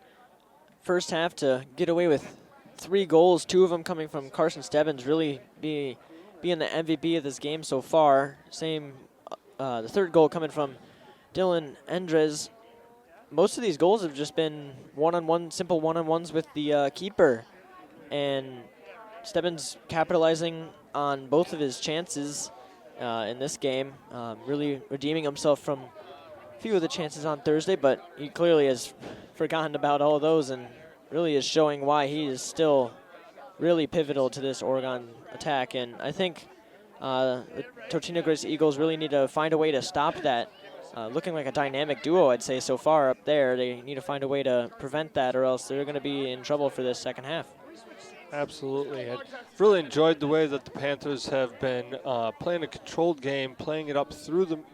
First half to get away with 3 goals, 2 of them coming from Carson Stebbins, really being the MVP of this game so far. The 3rd goal coming from Dylan Endres. Most of these goals have just been simple one-on-ones with the keeper. And Stebbins capitalizing on both of his chances in this game, really redeeming himself from a few of the chances on Thursday, but he clearly has forgotten about all those and really is showing why he is still really pivotal to this Oregon attack. And I think the Totino-Grace Eagles really need to find a way to stop that. Looking like a dynamic duo, I'd say, so far up there. They need to find a way to prevent that, or else they're going to be in trouble for this second half. Absolutely. I've really enjoyed the way that the Panthers have been playing a controlled game, playing it up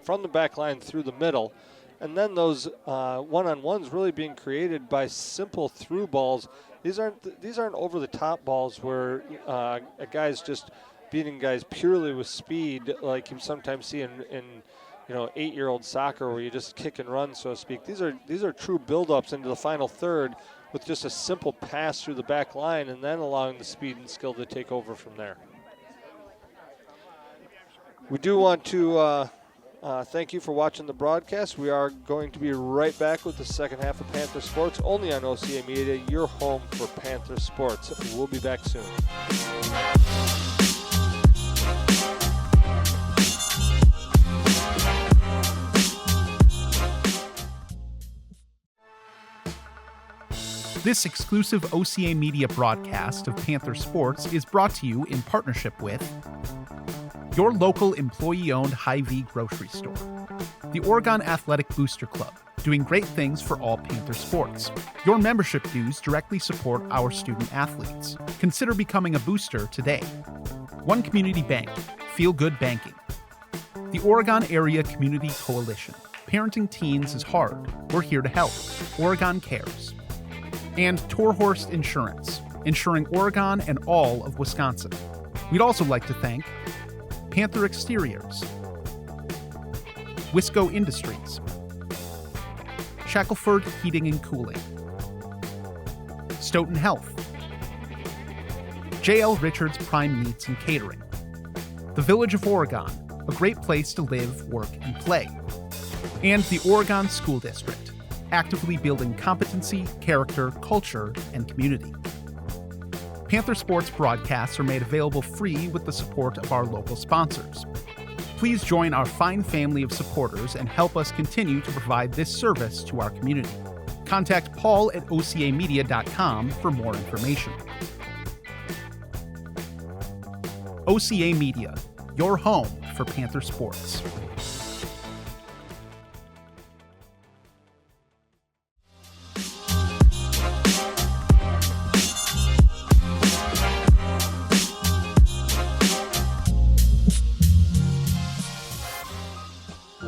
from the back line through the middle, and then those one-on-ones really being created by simple through balls. These aren't over-the-top balls where a guy's just beating guys purely with speed, like you sometimes see in 8-year-old soccer where you just kick and run, so to speak. These are true build-ups into the final third with just a simple pass through the back line and then allowing the speed and skill to take over from there. We do want to thank you for watching the broadcast. We are going to be right back with the second half of Panther Sports, only on OCA Media, your home for Panther Sports. We'll be back soon. This exclusive OCA Media broadcast of Panther Sports is brought to you in partnership with your local employee-owned Hy-Vee grocery store, the Oregon Athletic Booster Club, doing great things for all Panther sports. Your membership dues directly support our student athletes. Consider becoming a booster today. One Community Bank, Feel Good Banking. The Oregon Area Community Coalition. Parenting teens is hard. We're here to help. Oregon Cares. And Torhorst Insurance, insuring Oregon and all of Wisconsin. We'd also like to thank Panther Exteriors, Wisco Industries, Shackelford Heating and Cooling, Stoughton Health, J.L. Richards Prime Meats and Catering, the Village of Oregon, a great place to live, work, and play, and the Oregon School District, actively building competency, character, culture, and community. Panther Sports broadcasts are made available free with the support of our local sponsors. Please join our fine family of supporters and help us continue to provide this service to our community. Contact Paul at ocamedia.com for more information. OCA Media, your home for Panther sports.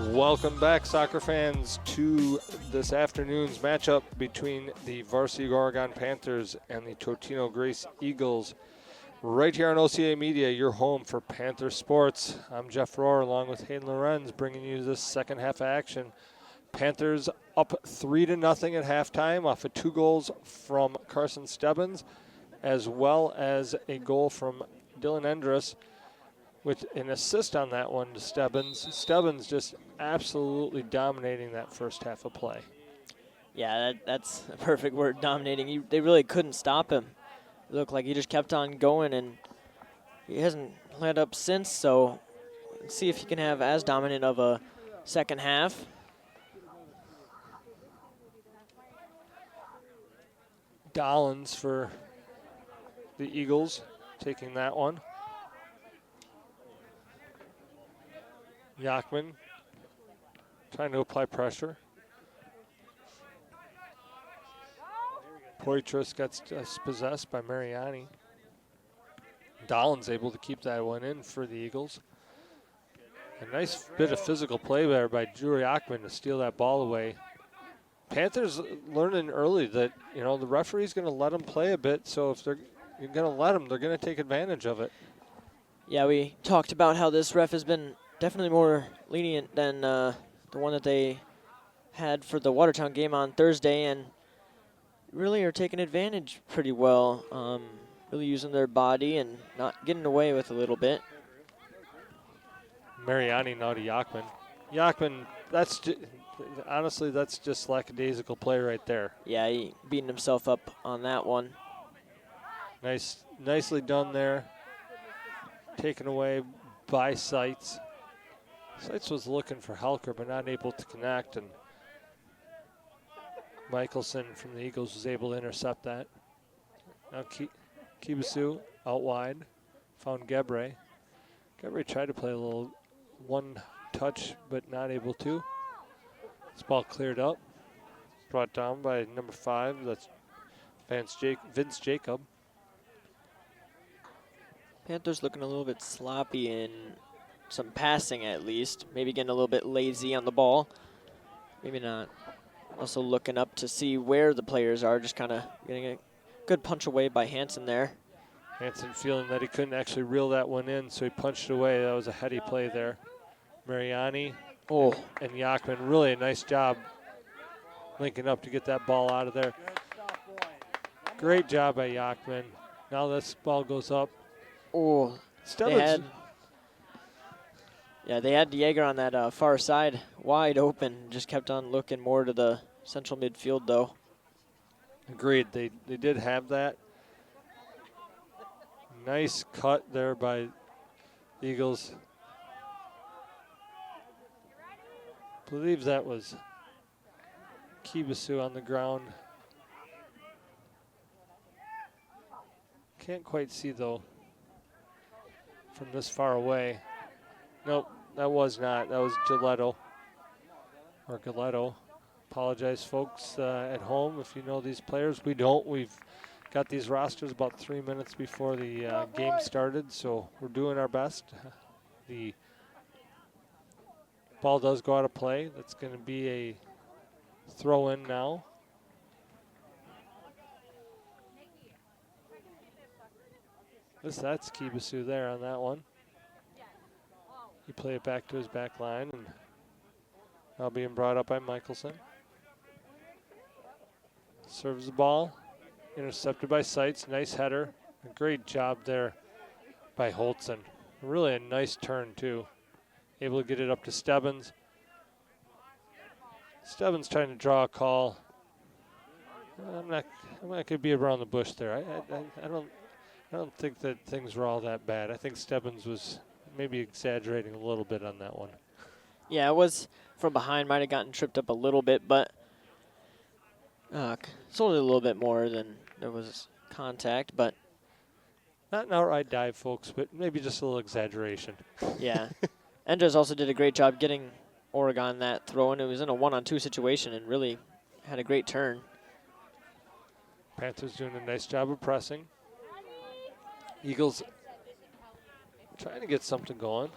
Welcome back, soccer fans, to this afternoon's matchup between the varsity Oregon Panthers and the Totino-Grace Eagles. Right here on OCA Media, your home for Panther sports. I'm Jeff Rohr, along with Hayden Lorenz, bringing you this second half of action. Panthers up 3-0 at halftime off of 2 goals from Carson Stebbins, as well as a goal from Dylan Endress, with an assist on that one to Stebbins. Stebbins just absolutely dominating that first half of play. Yeah, that's a perfect word, dominating. They really couldn't stop him. It looked like he just kept on going, and he hasn't let up since, so let's see if he can have as dominant of a second half. Dollins for the Eagles taking that one. Yachman trying to apply pressure. Poitras gets possessed by Mariani. Dollins able to keep that one in for the Eagles. A nice bit of physical play there by Drew Yachman to steal that ball away. Panthers learning early that, you know, the referee's going to let them play a bit, so if you're going to let them, they're going to take advantage of it. Yeah, we talked about how this ref has been definitely more lenient than the one that they had for the Watertown game on Thursday, and really are taking advantage pretty well, really using their body and not getting away with a little bit. Mariani now to Yachman. Yachman, honestly, that's just lackadaisical play right there. Yeah, he beating himself up on that one. Nicely done there. Taken away by Seitz. Seitz was looking for Helker, but not able to connect, and Michelson from the Eagles was able to intercept that. Now Kibisu out wide, found Gebre. Gebre tried to play a little one touch, but not able to. This ball cleared up, brought down by number 5, that's Vince Jacob. Panthers looking a little bit sloppy in some passing at least. Maybe getting a little bit lazy on the ball. Maybe not. Also looking up to see where the players are. Just kind of getting a good punch away by Hansen there. Hansen feeling that he couldn't actually reel that one in, so he punched it away. That was a heady play there. Mariani and Yachman, really a nice job linking up to get that ball out of there. Great job by Yachman. Now this ball goes up. Oh, they had Dieger on that far side, wide open. Just kept on looking more to the central midfield, though. Agreed. They did have that. Nice cut there by Eagles. I believe that was Kibisu on the ground. Can't quite see, though, from this far away. Nope, that was not. That was Giletto. Or Galetto. Apologize, folks, at home if you know these players. We don't. We've got these rosters about 3 minutes before the game started, so we're doing our best. The ball does go out of play. That's going to be a throw-in now. That's Kibisu there on that one. He played it back to his back line, and now being brought up by Michelson. Serves the ball, intercepted by Seitz. Nice header. A great job there by Holtzen. Really a nice turn, too. Able to get it up to Stebbins. Stebbins trying to draw a call. I'm not going to be around the bush there. I don't think that things were all that bad. I think Stebbins was maybe exaggerating a little bit on that one. Yeah, it was from behind. Might have gotten tripped up a little bit, but it's only a little bit more than there was contact. But Not an outright dive, folks, but maybe just a little exaggeration. yeah, Andres also did a great job getting Oregon that throw, and it was in a 1-on-2 situation and really had a great turn. Panthers doing a nice job of pressing. Eagles trying to get something going.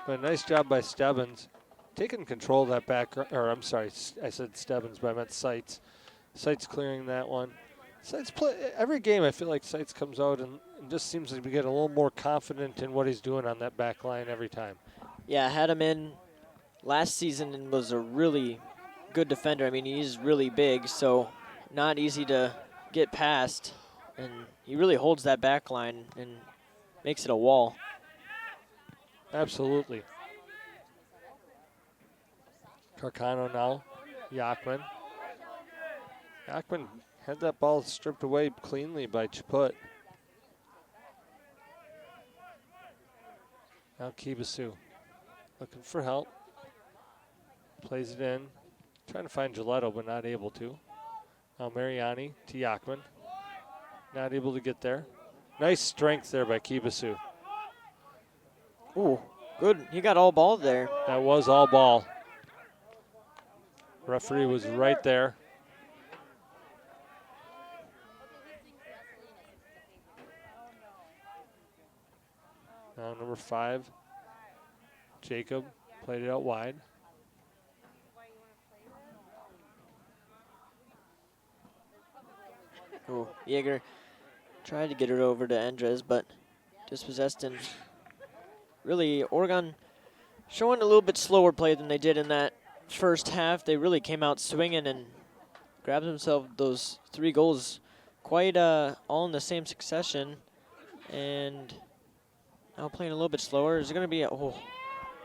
But a nice job by Stebbins. Taking control of that back, or I'm sorry, I said Stebbins, but I meant Seitz. Seitz clearing that one. Seitz every game I feel like Seitz comes out and just seems to get a little more confident in what he's doing on that back line every time. Yeah, had him in last season and was a really good defender. I mean, he's really big, so not easy to get past. And he really holds that back line and makes it a wall. Absolutely. Carcano now. Yakman. Yakman had that ball stripped away cleanly by Chaput. Now Kibasu looking for help. Plays it in. Trying to find Giletto, but not able to. Now Mariani to Yakman. Not able to get there. Nice strength there by Kibasu. Ooh, good. He got all ball there. That was all ball. Referee was right there. Now number 5, Jacob played it out wide. Ooh, Jaeger tried to get it over to Andres, but dispossessed. And really, Oregon showing a little bit slower play than they did in that first half. They really came out swinging and grabbed themselves those 3 goals quite all in the same succession. And now playing a little bit slower. Is it going to be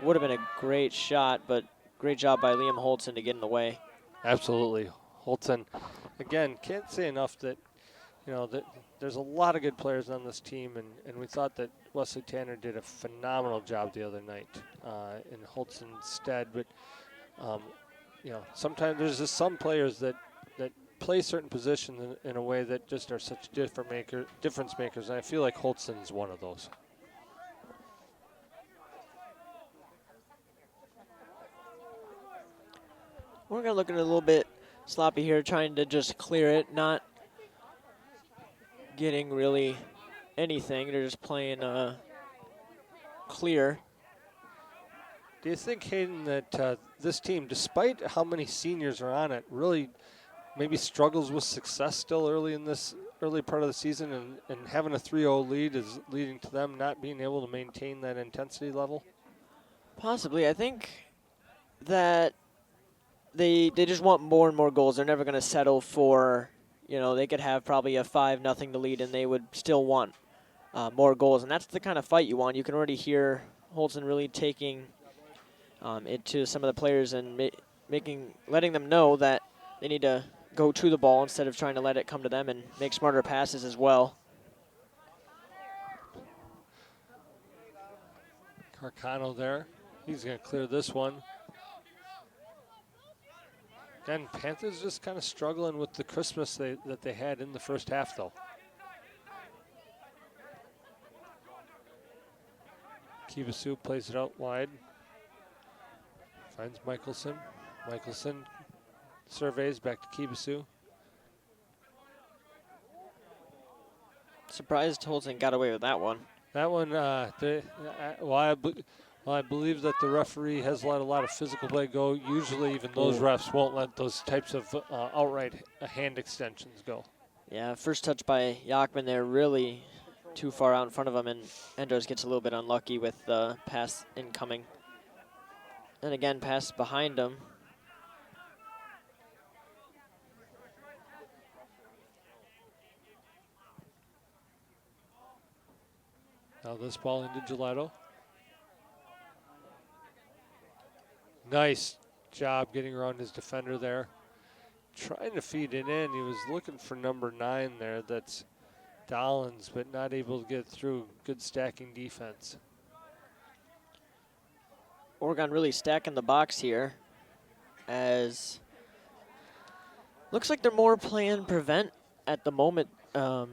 would have been a great shot, but great job by Liam Holtzen to get in the way. Absolutely. Holtzen, again, can't say enough that, that there's a lot of good players on this team, and we thought that Wesley Tanner did a phenomenal job the other night in Holtzen's stead. But, sometimes there's just some players that play certain positions in a way that just are such difference makers, and I feel like Holtzen's one of those. We're going to look at it a little bit sloppy here, trying to just clear it, not getting really anything. They're just playing clear. Do you think, Hayden, that this team, despite how many seniors are on it, really maybe struggles with success still early in this early part of the season, and having a 3-0 lead is leading to them not being able to maintain that intensity level? Possibly. I think that they just want more and more goals. They're never going to settle for, they could have probably a 5-0 to lead and they would still want more goals. And that's the kind of fight you want. You can already hear Holtzen really taking it to some of the players and letting them know that they need to go to the ball instead of trying to let it come to them and make smarter passes as well. Carcano there. He's going to clear this one. Again, Panthers just kind of struggling with the Christmas that they had in the first half, though. Kivasu plays it out wide. Finds Michelson. Michelson surveys back to Kivasu. Surprised Holtzen got away with that one. That one, I believe that the referee has let a lot of physical play go. Usually even those refs won't let those types of outright hand extensions go. Yeah, first touch by Yakman there, really too far out in front of him, and Andros gets a little bit unlucky with the pass incoming. And again, pass behind him. Now this ball into Giletto. Nice job getting around his defender there. Trying to feed it in. He was looking for number 9 there. That's Dollins, but not able to get through. Good stacking defense. Oregon really stacking the box here, as looks like they're more playing prevent at the moment. The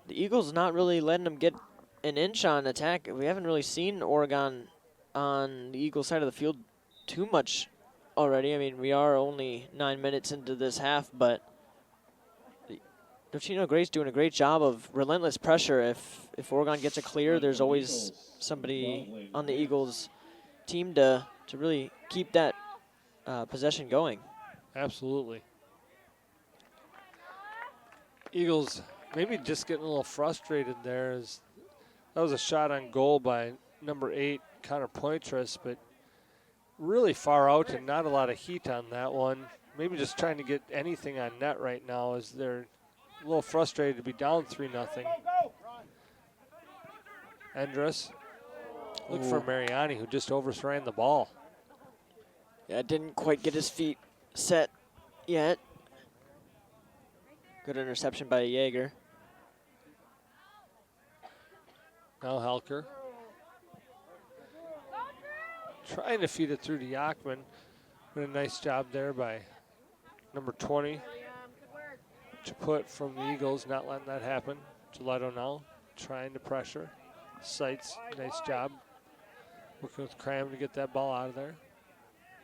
Eagles not really letting them get an inch on attack. We haven't really seen Oregon on the Eagles side of the field too much already. I mean, we are only 9 minutes into this half, but Totino-Grace doing a great job of relentless pressure. If Oregon gets a clear, there's always somebody on the Eagles team to really keep that possession going. Absolutely. Eagles maybe just getting a little frustrated there. As that was a shot on goal by number 8, Connor Poitras, but really far out and not a lot of heat on that one. Maybe just trying to get anything on net right now, as they're a little frustrated to be down 3-0. Endress. Look for Mariani, who just overran the ball. Yeah, didn't quite get his feet set yet. Good interception by Jaeger. Now Helker. Trying to feed it through to Yachman. But a nice job there by number 20. Chaput from the Eagles, not letting that happen. Gillette now trying to pressure. Sights, nice job. Working with Cram to get that ball out of there.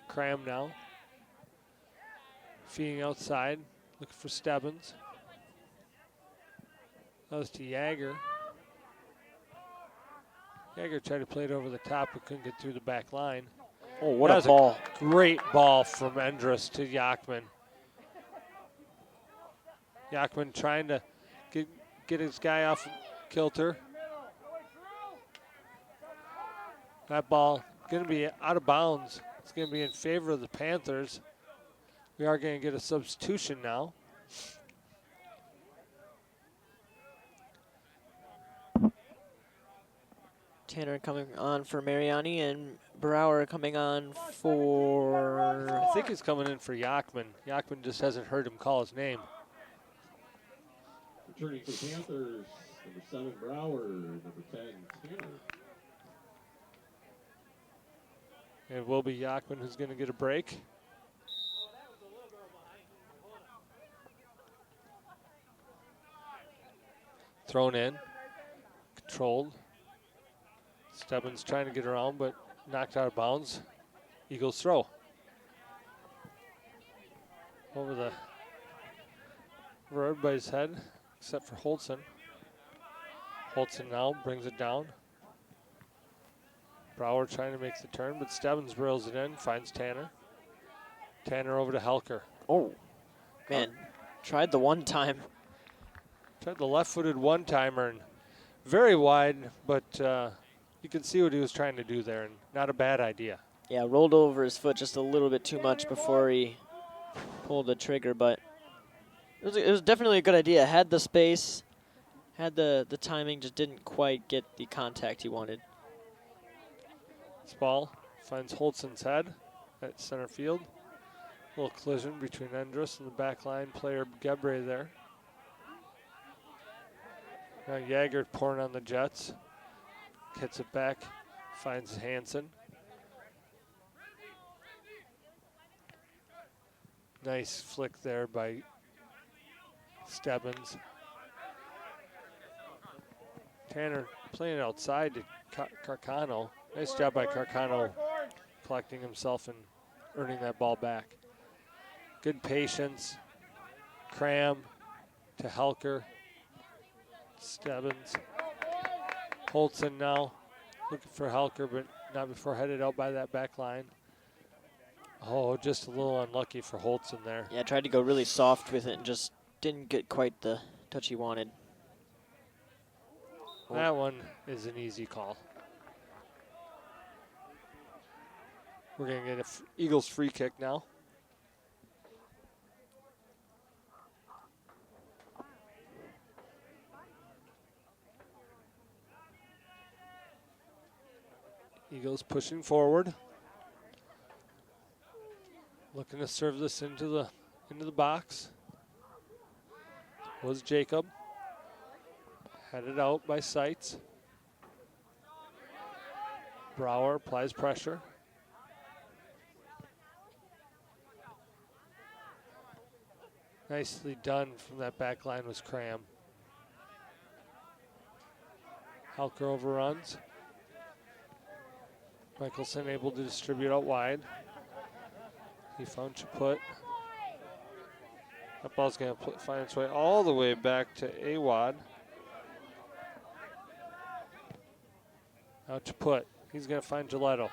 Cram now. Feeding outside, looking for Stebbins. That was to Jaeger. Jaeger tried to play it over the top, but couldn't get through the back line. Oh, what a ball. Great ball from Endress to Yachman. Yachman trying to get his guy off kilter. That ball going to be out of bounds. It's going to be in favor of the Panthers. We are going to get a substitution now. Tanner coming on for Mariani and Brower coming on for... I think he's coming in for Yachman. Yachman just hasn't heard him call his name. Returning for Panthers, number 7, Brower, number 10, Tanner. It will be Yachman who's going to get a break. Thrown in, controlled. Stebbins trying to get around, but knocked out of bounds. Eagles throw. Over everybody's head, except for Holtzen. Holtzen now brings it down. Brower trying to make the turn, but Stebbins rails it in, finds Tanner. Tanner over to Helker. Oh, man, tried the one time. Tried the left-footed one-timer, and very wide, but you can see what he was trying to do there, and not a bad idea. Yeah, rolled over his foot just a little bit too much before he pulled the trigger, but it was definitely a good idea. Had the space, had the timing, just didn't quite get the contact he wanted. This ball finds Holtzen's head at center field. A little collision between Endress and the backline player Gebre there. Now Jaeger pouring on the Jets. Hits it back, finds Hansen. Nice flick there by Stebbins. Tanner playing outside to Carcano. Nice job by Carcano collecting himself and earning that ball back. Good patience. Cram to Helker. Stebbins. Holtzen now looking for Helker, but not before headed out by that back line. Oh, just a little unlucky for Holtzen there. Yeah, tried to go really soft with it and just didn't get quite the touch he wanted. That one is an easy call. We're going to get an Eagles free kick now. Eagles pushing forward. Looking to serve this into the box. Was Jacob. Headed out by Seitz. Brower applies pressure. Nicely done from that back line was Cram. Halker overruns. Michelson able to distribute out wide. He found Chaput. That ball's going to find its way all the way back to Awad. Now Chaput. He's going to find Giletto.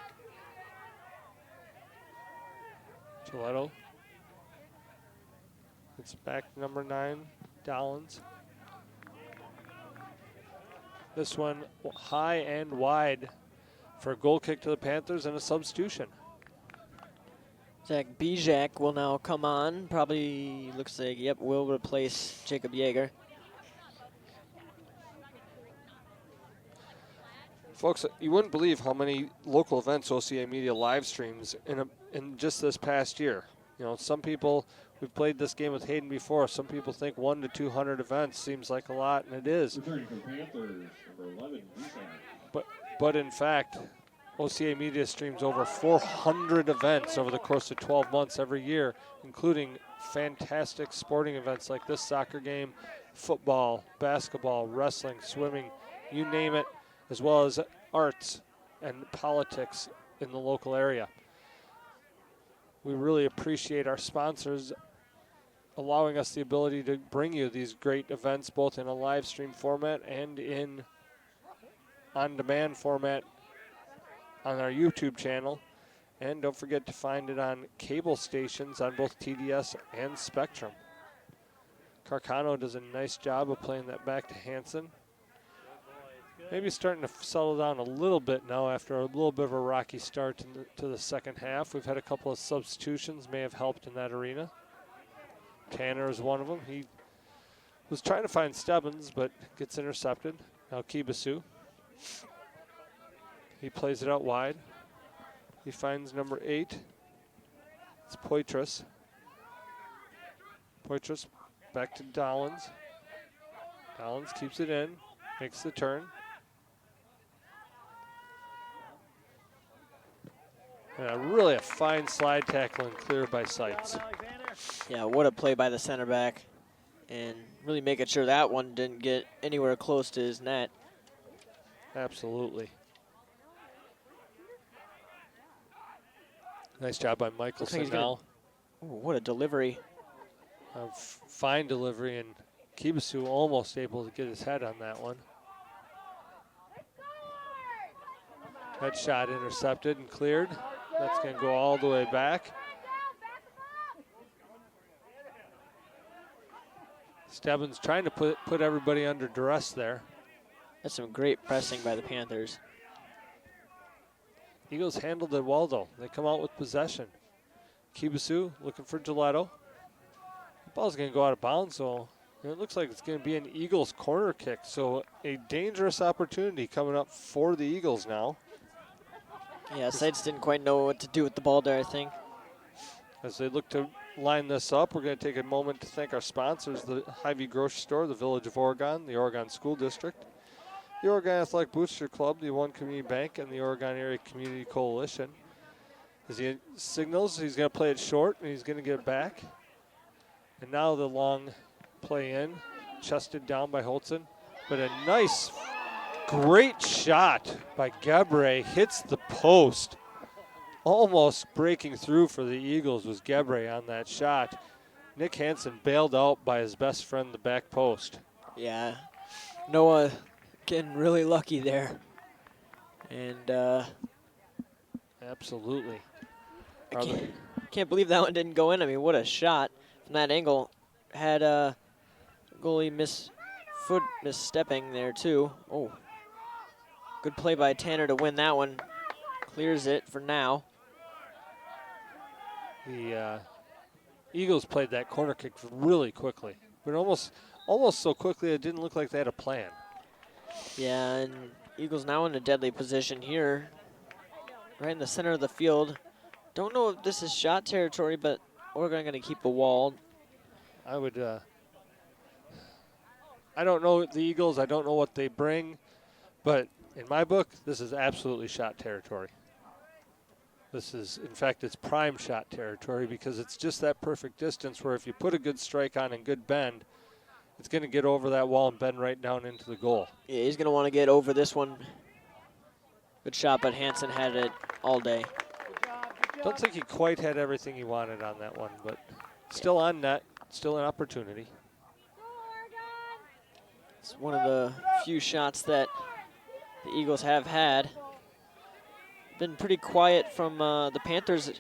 Giletto. It's back to number 9, Dollins. This one high and wide for a goal kick to the Panthers and a substitution. Zach Bijak will now come on. Probably looks like, yep, will replace Jacob Yeager. Folks, you wouldn't believe how many local events OCA Media live streams in just this past year. You know, some people, we've played this game with Hayden before, some people think 100 to 200 events seems like a lot, and it is. Returning from Panthers, number 11, Bishop. But in fact, OCA Media streams over 400 events over the course of 12 months every year, including fantastic sporting events like this soccer game, football, basketball, wrestling, swimming, you name it, as well as arts and politics in the local area. We really appreciate our sponsors allowing us the ability to bring you these great events both in a live stream format and in on-demand format on our YouTube channel. And don't forget to find it on cable stations on both TDS and Spectrum. Carcano does a nice job of playing that back to Hansen. Maybe starting to settle down a little bit now after a little bit of a rocky start to the second half. We've had a couple of substitutions may have helped in that arena. Tanner is one of them. He was trying to find Stebbins, but gets intercepted. Now Kibasu. He plays it out wide. He finds number 8. It's Poitras. Poitras back to Dollins. Dollins keeps it in, makes the turn. And really a fine slide tackle and clear by Seitz. Yeah, what a play by the center back. And really making sure that one didn't get anywhere close to his net. Absolutely. Nice job by Michelson now. Ooh, what a delivery. A fine delivery, and Kibasu almost able to get his head on that one. That shot intercepted and cleared. That's going to go all the way back. Stebbins trying to put everybody under duress there. That's some great pressing by the Panthers. Eagles handled it well, though. They come out with possession. Kibasu looking for Giletto. The ball's going to go out of bounds, so it looks like it's going to be an Eagles corner kick. So a dangerous opportunity coming up for the Eagles now. Yeah, Seitz didn't quite know what to do with the ball there, I think. As they look to line this up, we're going to take a moment to thank our sponsors, the Hy-Vee Grocery Store, the Village of Oregon, the Oregon School District, the Oregon Athletic Booster Club, the One Community Bank, and the Oregon Area Community Coalition. As he signals, he's going to play it short, and he's going to get it back. And now the long play in, chested down by Holtzen. But a nice, great shot by Gebre, hits the post. Almost breaking through for the Eagles was Gebre on that shot. Nick Hansen bailed out by his best friend, the back post. Yeah, Noah getting really lucky there. And Absolutely. I can't believe that one didn't go in. I mean, what a shot from that angle. Had goalie misstepping there too. Oh, good play by Tanner to win that one. Clears it for now. The Eagles played that corner kick really quickly, but almost so quickly it didn't look like they had a plan. Yeah, and Eagles now in a deadly position here, right in the center of the field. Don't know if this is shot territory, but Oregon going to keep a wall. I would. I don't know the Eagles. I don't know what they bring, but in my book, this is absolutely shot territory. This is, in fact, it's prime shot territory because it's just that perfect distance where if you put a good strike on and good bend, it's going to get over that wall and bend right down into the goal. Yeah, he's going to want to get over this one. Good shot, but Hansen had it all day. Don't think he quite had everything he wanted on that one, but still on net, still an opportunity. It's one of the few shots that the Eagles have had. Been pretty quiet from the Panthers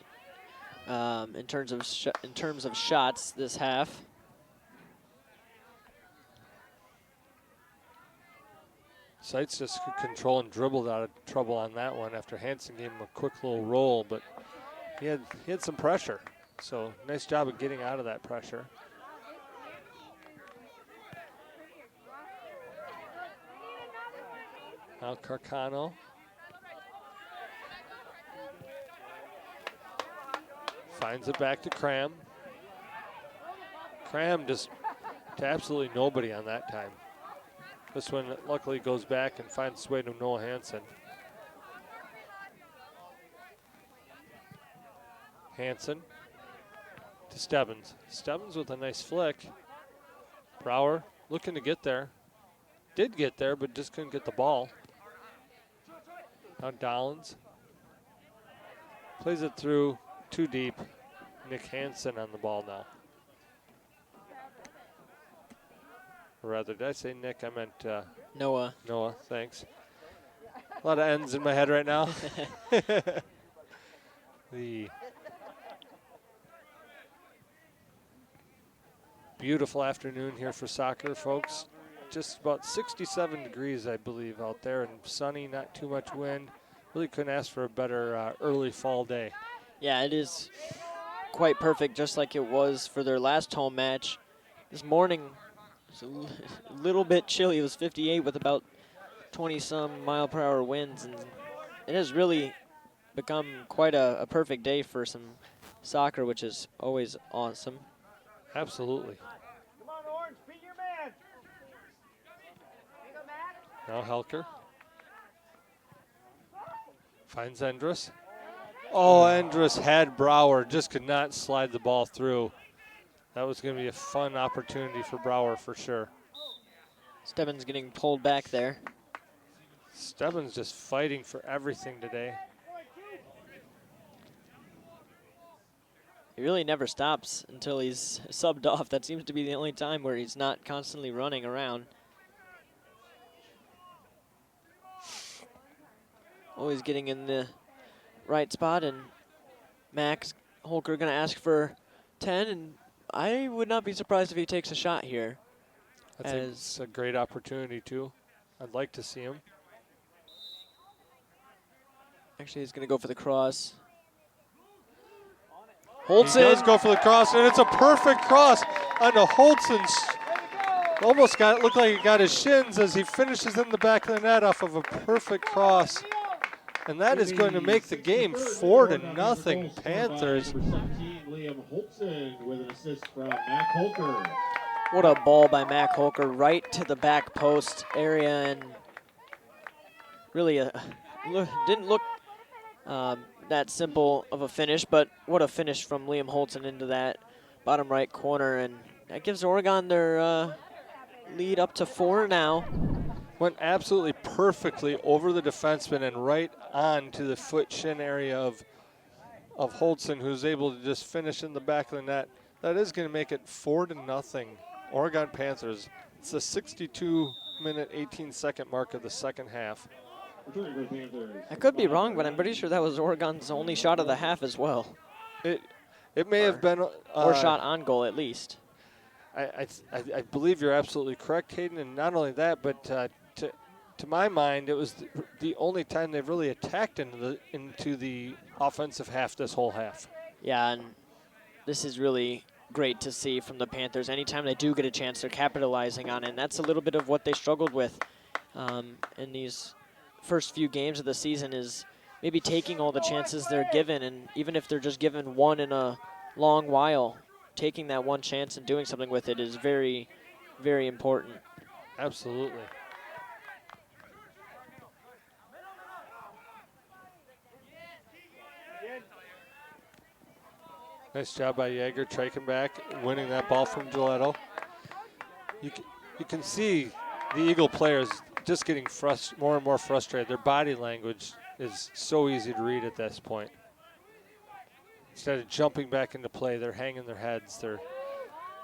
in terms of shots this half. Seitz just could control and dribbled out of trouble on that one after Hansen gave him a quick little roll, but he had some pressure. So nice job of getting out of that pressure. Now Carcano. Finds it back to Cram. Cram just to absolutely nobody on that time. This one luckily goes back and finds its way to Noah Hansen. Hansen to Stebbins. Stebbins with a nice flick. Brower looking to get there. Did get there, but just couldn't get the ball. Now Dollins plays it through too deep. Nick Hansen on the ball now. Or rather, did I say Nick? I meant Noah. Noah, thanks. A lot of N's in my head right now. The beautiful afternoon here for soccer, folks. Just about 67 degrees, I believe, out there, and sunny, not too much wind. Really couldn't ask for a better early fall day. Yeah, it is quite perfect, just like it was for their last home match. This morning, it was a little bit chilly. It was 58 with about 20-some mile-per-hour winds, and it has really become quite a perfect day for some soccer, which is always awesome. Absolutely. Come on, Orange, beat your man. Now Helker finds Endress. Oh, Endress had Brower, just could not slide the ball through. That was going to be a fun opportunity for Brower for sure. Stebbins getting pulled back there. Stebbins just fighting for everything today. He really never stops until he's subbed off. That seems to be the only time where he's not constantly running around. Always getting in the right spot, and Max Holker going to ask for 10, and I would not be surprised if he takes a shot here. I think it's a great opportunity too. I'd like to see him. Actually, he's going to go for the cross. He Holtzen does go for the cross, and it's a perfect cross onto Holtzen's. Almost looked like he got his shins as he finishes in the back of the net off of a perfect cross. And that is going to make the game 4-0 Panthers. Liam Holtzen with an assist from Mac Holker. What a ball by Mac Holker right to the back post area, and really didn't look that simple of a finish, but what a finish from Liam Holtzen into that bottom right corner, and that gives Oregon their lead up to 4 now. Went absolutely perfectly over the defenseman and right on to the foot shin area of Holtzen, who's able to just finish in the back of the net. That is going to make it 4-0 Oregon Panthers. It's the 62-minute, 18-second mark of the second half. I could be wrong, but I'm pretty sure that was Oregon's only shot of the half as well. It may have been or shot on goal at least. I believe you're absolutely correct, Hayden, and not only that, but to my mind, it was the only time they've really attacked into the offensive half this whole half. Yeah, and this is really great to see from the Panthers. Anytime they do get a chance, they're capitalizing on it, and that's a little bit of what they struggled with in these first few games of the season, is maybe taking all the chances they're given, and even if they're just given one in a long while, taking that one chance and doing something with it is very, very important. Absolutely. Nice job by Yeager, striking back, winning that ball from Giletto. You can see the Eagle players just getting more and more frustrated. Their body language is so easy to read at this point. Instead of jumping back into play, they're hanging their heads. They're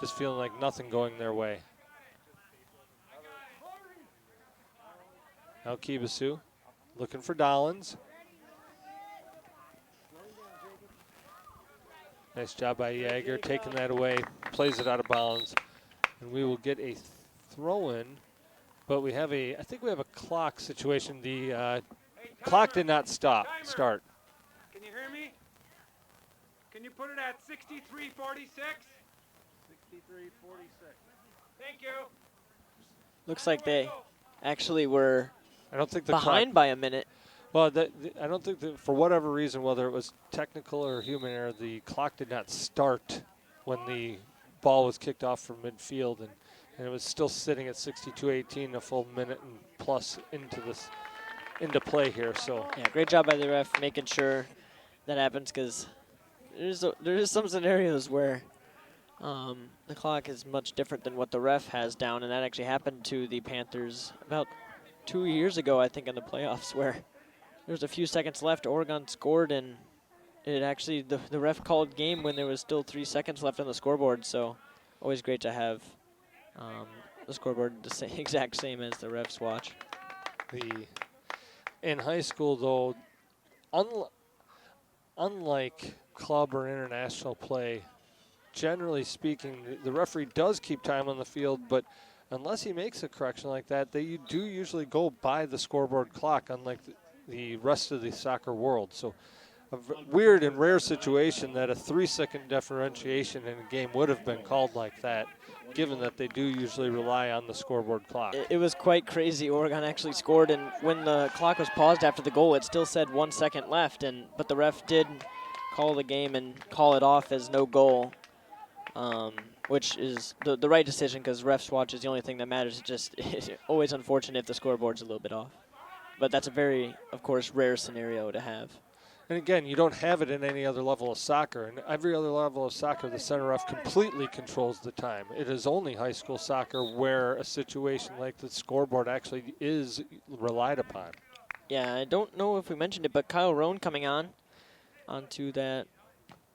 just feeling like nothing going their way. Now Kibasu looking for Dollins. Nice job by Yeager, taking that away, plays it out of bounds. And we will get a throw-in, but I think we have a clock situation. The clock did not start. Can you hear me? Can you put it at 63:46? 63:46. Thank you. Looks like they actually were I don't think the behind by a minute. Well, I don't think that for whatever reason, whether it was technical or human error, the clock did not start when the ball was kicked off from midfield, and it was still sitting at 62:18, a full minute and plus into play here. So yeah, great job by the ref making sure that happens, because there is some scenarios where the clock is much different than what the ref has down, and that actually happened to the Panthers about 2 years ago, I think, in the playoffs, where there was a few seconds left. Oregon scored, and it actually the ref called game when there was still 3 seconds left on the scoreboard. So always great to have the scoreboard the exact same as the refs watch. In high school, though, unlike club or international play, generally speaking, the referee does keep time on the field, but unless he makes a correction like that, they do usually go by the scoreboard clock, unlike the rest of the soccer world. So a weird and rare situation that a 3-second differentiation in a game would have been called like that, given that they do usually rely on the scoreboard clock. It was quite crazy. Oregon actually scored, and when the clock was paused after the goal, it still said 1 second left, but the ref did call the game and call it off as no goal, which is the right decision, because refs watch is the only thing that matters. It's always unfortunate if the scoreboard's a little bit off. But that's a very, of course, rare scenario to have. And again, you don't have it in any other level of soccer. In every other level of soccer, the center ref completely controls the time. It is only high school soccer where a situation like the scoreboard actually is relied upon. Yeah, I don't know if we mentioned it, but Kyle Rohn coming onto that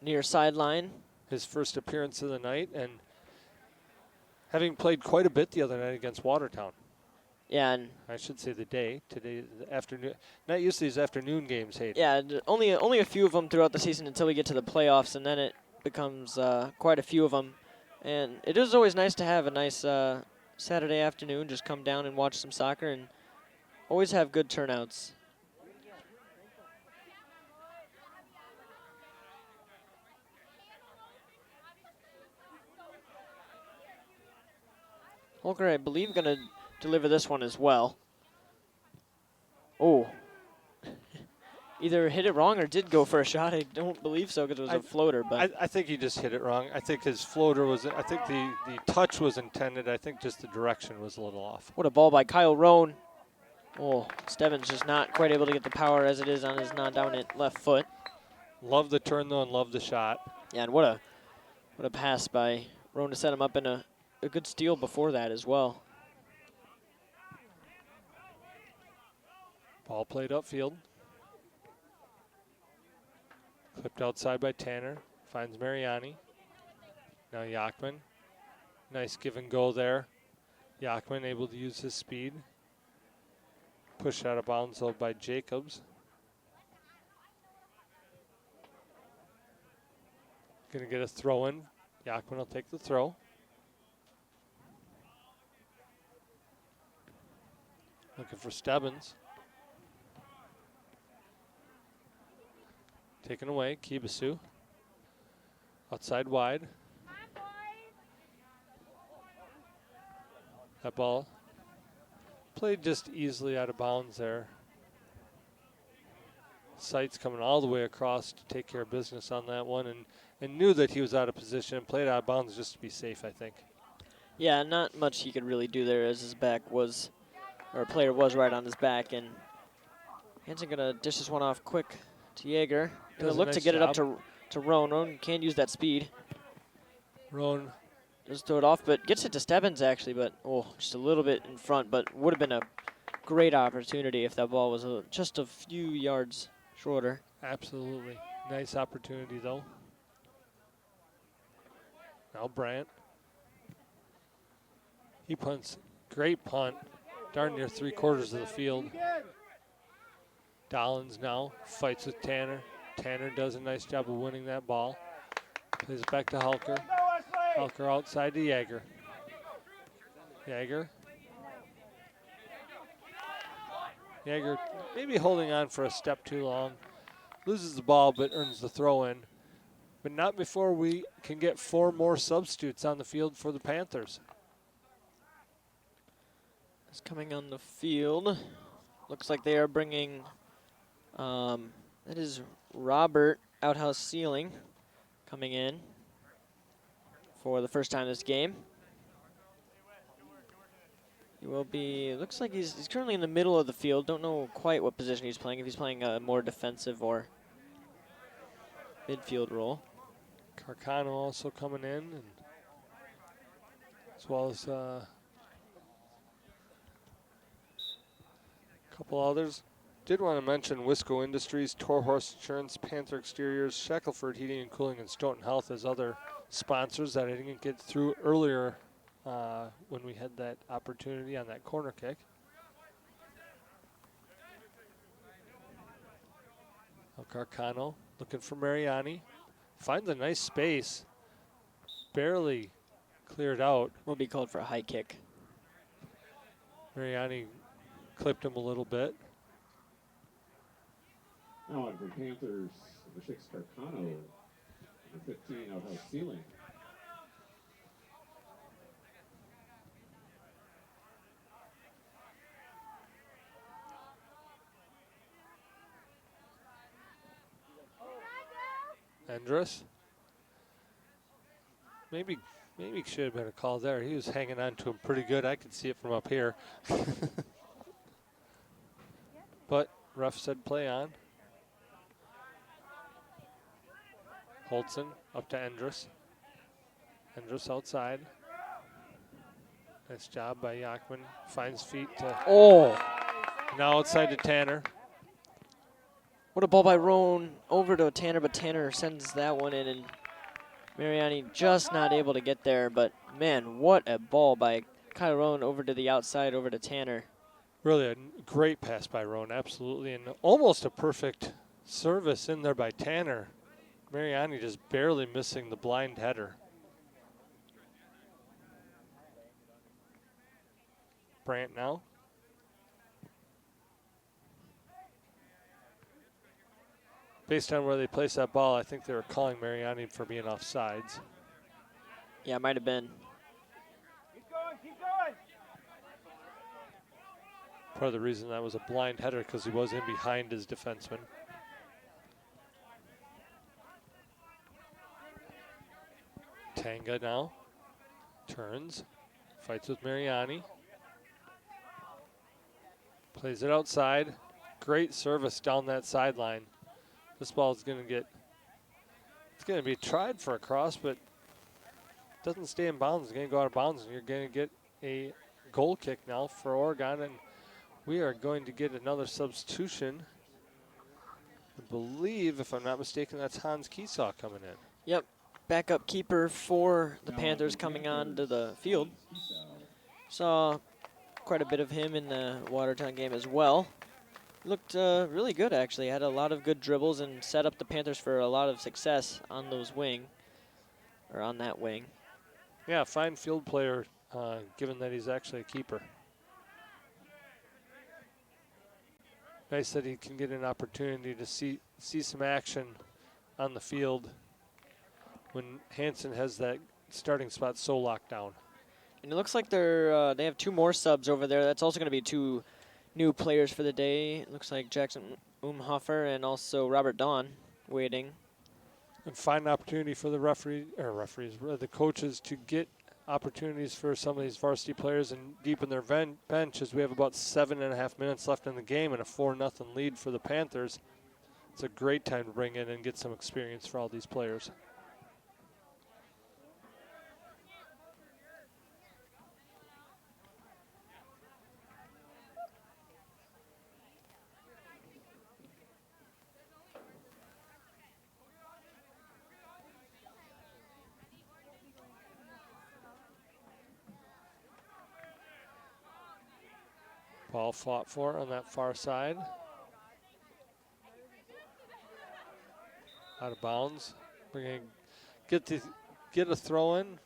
near sideline. His first appearance of the night, and having played quite a bit the other night against Watertown. Yeah, and I should say today, the afternoon. Not used to these afternoon games, Hayden. yeah, only a few of them throughout the season until we get to the playoffs, and then it becomes quite a few of them. And it is always nice to have a nice Saturday afternoon, just come down and watch some soccer, and always have good turnouts. Holker, I believe, going to deliver this one as well. Oh. Either hit it wrong or did go for a shot. I don't believe so, because it was a floater. But I think he just hit it wrong. I think his floater was, I think the touch was intended. I think just the direction was a little off. What a ball by Kyle Rohn. Oh, Stebbins just not quite able to get the power as it is on his non-dominant left foot. Love the turn, though, and love the shot. Yeah, and what a pass by Rohn to set him up in a good steal before that as well. Ball played upfield. Clipped outside by Tanner. Finds Mariani. Now Yachman. Nice give and go there. Yachman able to use his speed. Pushed out of bounds though by Jacobs. Gonna get a throw in. Yachman will take the throw. Looking for Stebbins. Taken away, Kibasu. Outside wide. That ball played just easily out of bounds there. Sights coming all the way across to take care of business on that one, and knew that he was out of position and played out of bounds just to be safe, I think. Yeah, not much he could really do there as his back was, or a player was right on his back, and Hansen gonna dish this one off quick to Yeager. Gonna look to get it up to to Roan. Roan can use that speed. Roan. Just throw it off, but gets it to Stebbins actually, but just a little bit in front, but would have been a great opportunity if that ball was just a few yards shorter. Absolutely. Nice opportunity, though. Now Bryant. He punts. Great punt. Darn near 3/4 of the field. Dollins now fights with Tanner. Tanner does a nice job of winning that ball. Plays it back to Halker. Halker outside to Yeager. Yeager. Yeager maybe holding on for a step too long. Loses the ball but earns the throw in. But not before we can get 4 more substitutes on the field for the Panthers. It's coming on the field. Looks like they are bringing, that is Robert Outhouse Ceiling coming in for the first time this game. He will be, looks like he's currently in the middle of the field. Don't know quite what position he's playing, if he's playing a more defensive or midfield role. Carcano also coming in, and as well as a couple others. Did want to mention Wisco Industries, Toro Horse Insurance, Panther Exteriors, Shackelford Heating and Cooling, and Stoughton Health as other sponsors that I didn't get through earlier when we had that opportunity on that corner kick. Carcano looking for Mariani. Finds a nice space. Barely cleared out. Will be called for a high kick. Mariani clipped him a little bit. Now on for Panthers, number 6, Carcano. Number 15, Outhouse Ceiling. Andrus. Maybe should have been a call there. He was hanging on to him pretty good. I could see it from up here. But ref said play on. Holtzen up to Andrus. Andrus outside. Nice job by Yachman. Finds feet to now outside to Tanner. What a ball by Roan over to Tanner, but Tanner sends that one in, and Mariani just not able to get there. But man, what a ball by Kyle Roan over to the outside, over to Tanner. Really a great pass by Roan, absolutely, and almost a perfect service in there by Tanner. Mariani just barely missing the blind header. Brandt now. Based on where they placed that ball, I think they were calling Mariani for being offsides. Yeah, it might have been. Keep going, keep going. Part of the reason that was a blind header because he was in behind his defenseman. Tanga now turns, fights with Mariani. Plays it outside. Great service down that sideline. This ball is going to get, it's going to be tried for a cross, but doesn't stay in bounds. It's going to go out of bounds, and you're going to get a goal kick now for Oregon, and we are going to get another substitution. I believe, if I'm not mistaken, that's Hans Kiesaw coming in. Yep, backup keeper for the Panthers coming on to the field. Saw quite a bit of him in the Watertown game as well. Looked really good, actually. Had a lot of good dribbles and set up the Panthers for a lot of success on those wing, or on that wing. Yeah, fine field player, given that he's actually a keeper. Nice that he can get an opportunity to see some action on the field when Hansen has that starting spot so locked down. And it looks like they have 2 more subs over there. That's also going to be 2 new players for the day. It looks like Jackson Umhofer and also Robert Dawn waiting. And find an opportunity for the the coaches to get opportunities for some of these varsity players and deepen their bench, as we have about 7.5 minutes left in the game and a 4-0 lead for the Panthers. it's a great time to bring in and get some experience for all these players. Ball fought for on that far side. Out of bounds. We're going to get a throw in,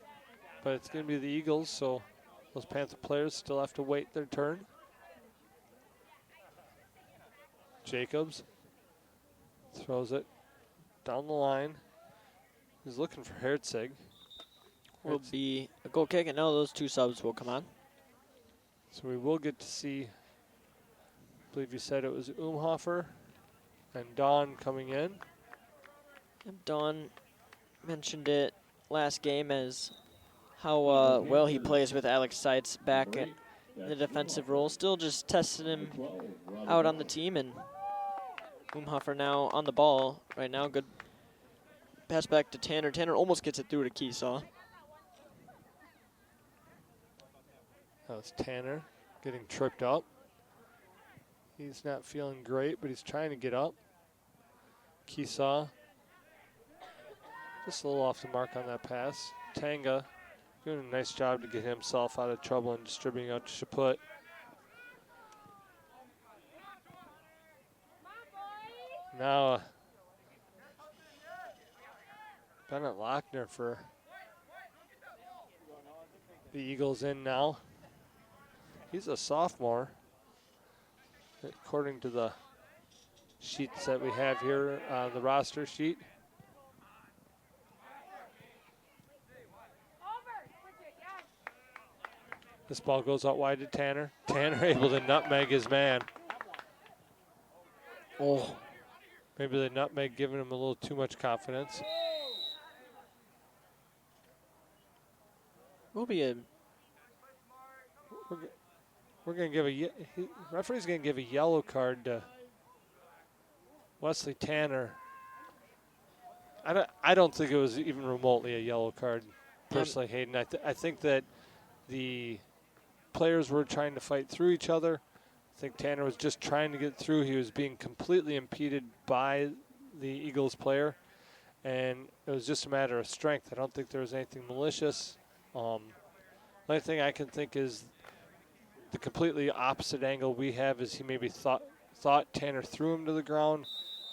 but it's going to be the Eagles, so those Panther players still have to wait their turn. Jacobs throws it down the line. He's looking for Herzig. Will be a goal kick, and now those 2 subs will come on. So we will get to see, I believe you said it was Umhofer and Dawn coming in. Dawn mentioned it last game as how well he plays with Alex Seitz back in the defensive role. Still just testing him out on the team, and Umhofer now on the ball right now. Good pass back to Tanner. Tanner almost gets it through to Keesaw. That was Tanner getting tripped up. He's not feeling great, but he's trying to get up. Keesaw just a little off the mark on that pass. Tanga doing a nice job to get himself out of trouble and distributing out to Chaput. Now Bennett Lochner for the Eagles in now. He's a sophomore, according to the sheets that we have here, the roster sheet. This ball goes out wide to Tanner. Tanner able to nutmeg his man. Oh. Maybe the nutmeg giving him a little too much confidence. Will be a... We're going to give referee's going to give a yellow card to Wesley Tanner. I don't think it was even remotely a yellow card, personally, Hayden. I think that the players were trying to fight through each other. I think Tanner was just trying to get through. He was being completely impeded by the Eagles player, and it was just a matter of strength. I don't think there was anything malicious. The only thing I can think is the completely opposite angle we have is he maybe thought Tanner threw him to the ground.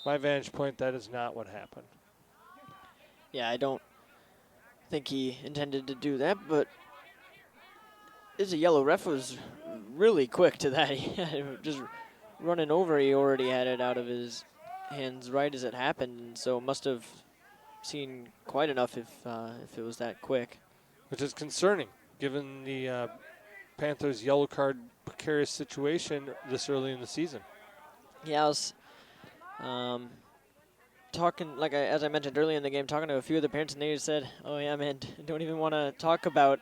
My vantage point, that is not what happened. Yeah, I don't think he intended to do that, but is a yellow. Ref was really quick to that. He had it just running over. He already had it out of his hands right as it happened, and so must have seen quite enough if it was that quick. Which is concerning, given the Panthers' yellow card precarious situation this early in the season. Yeah, I was talking, as I mentioned earlier in the game, talking to a few of the parents, and they said, oh yeah, man, don't even want to talk about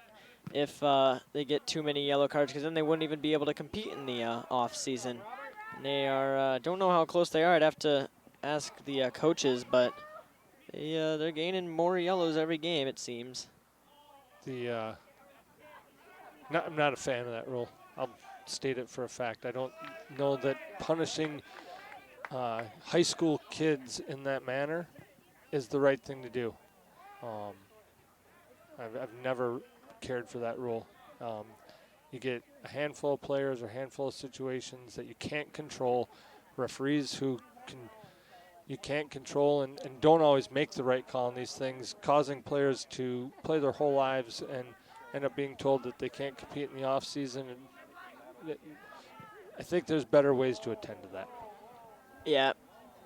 if they get too many yellow cards, because then they wouldn't even be able to compete in the off season. And they are, don't know how close they are. I'd have to ask the coaches, but they're gaining more yellows every game, it seems. I'm not a fan of that rule. I'll state it for a fact. I don't know that punishing high school kids in that manner is the right thing to do. I've never cared for that rule. You get a handful of players or a handful of situations that you can't control, referees who you can't control and don't always make the right call on these things, causing players to play their whole lives and end up being told that they can't compete in the off season. And I think there's better ways to attend to that. Yeah,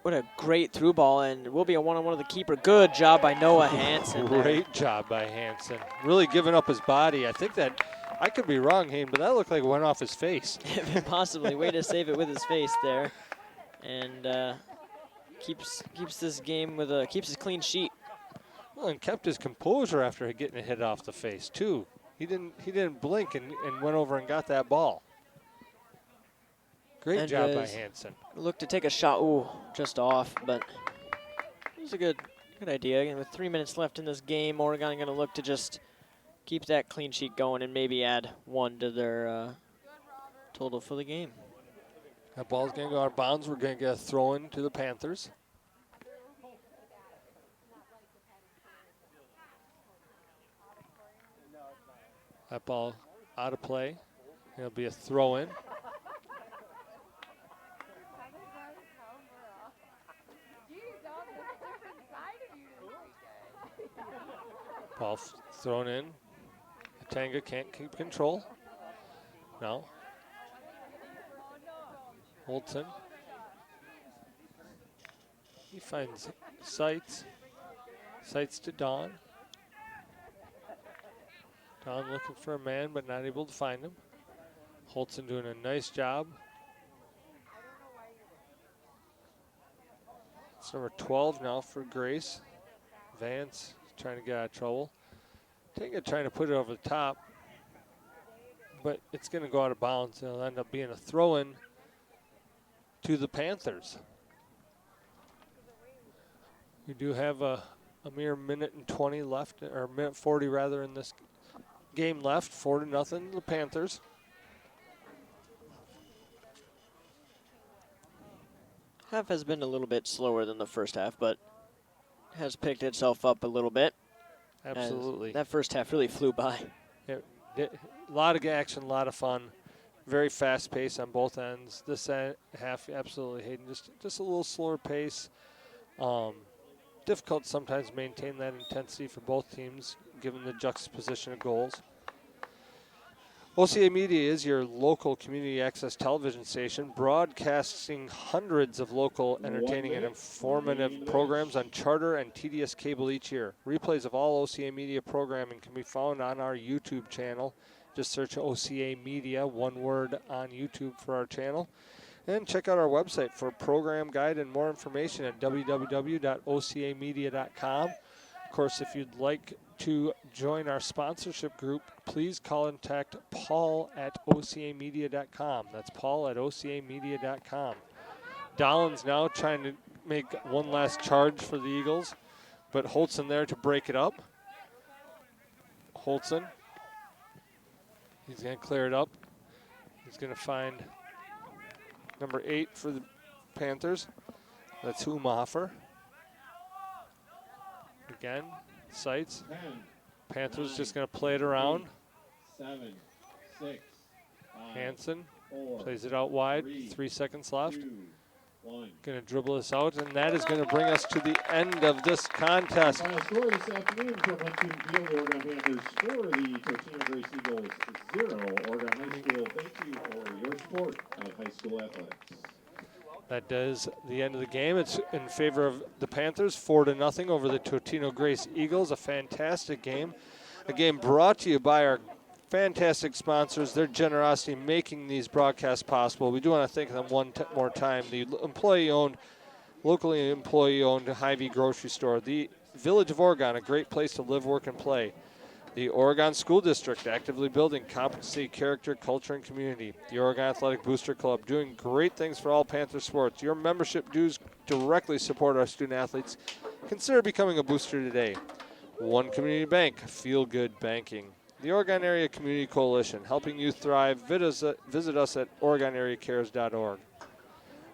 what a great through ball, and it will be a one-on-one of the keeper. Good job by Noah Hansen. Great job by Hansen. Really giving up his body. I think that, I could be wrong, Hayden, but that looked like it went off his face. Possibly. Way to save it with his face there. And keeps this game with keeps his clean sheet. Well, and kept his composure after getting a hit off the face, too. He didn't blink and went over and got that ball. Great job by Hansen. Looked to take a shot. Ooh, just off, but it was a good idea. And with 3 minutes left in this game, Oregon going to look to just keep that clean sheet going and maybe add 1 to their total for the game. That ball's going to go out of bounds. We're going to get a throw in to the Panthers. That ball out of play. It'll be a throw in. Ball thrown in. Tanga can't keep control. No. Holton. He finds Seitz. Seitz to Don. Don looking for a man, but not able to find him. Holton doing a nice job. It's number 12 now for Grace. Vance trying to get out of trouble. Tanga trying to put it over the top, but it's going to go out of bounds. It'll end up being a throw-in to the Panthers. We do have a mere minute and 20 left, or minute 40 rather, in this game left. 4-0 the Panthers. Half has been a little bit slower than the first half, but has picked itself up a little bit. Absolutely. That first half really flew by. A lot of action, a lot of fun. Very fast pace on both ends. This half, absolutely, Hayden, just a little slower pace. Difficult sometimes to maintain that intensity for both teams, given the juxtaposition of goals. OCA Media is your local community access television station, broadcasting hundreds of local entertaining and informative programs on charter and TDS cable each year. Replays of all OCA Media programming can be found on our YouTube channel. Just search OCA Media, one word, on YouTube for our channel. And check out our website for a program guide and more information at www.ocamedia.com. Of course, if you'd like to join our sponsorship group, please contact Paul at ocamedia.com. That's Paul at ocamedia.com. Dollins now trying to make one last charge for the Eagles, but Holtzen there to break it up. Holtzen, he's going to clear it up. He's going to find number 8 for the Panthers. That's Humhofer. Again, Seitz. Panthers 9, just going to play it around. 8, 7, 6, 5, Hansen 4, plays it out wide. 3 seconds left. 2, 1. Going to dribble this out, and that is going to bring us to the end of this contest. Final score this afternoon from Huntoon Field, the Oregon Panthers 4, the Totino-Grace Eagles 0. Oregon High School, thank you for your support of high school athletics. That does the end of the game. It's in favor of the Panthers, 4-0 over the Totino-Grace Eagles. A fantastic game. A game brought to you by our fantastic sponsors, their generosity making these broadcasts possible. We do want to thank them one more time. The locally employee-owned Hy-Vee grocery store. The Village of Oregon, a great place to live, work, and play. The Oregon School District, actively building competency, character, culture, and community. The Oregon Athletic Booster Club, doing great things for all Panther sports. Your membership dues directly support our student athletes. Consider becoming a booster today. One Community Bank, feel good banking. The Oregon Area Community Coalition, helping you thrive. Visit us at OregonAreaCares.org.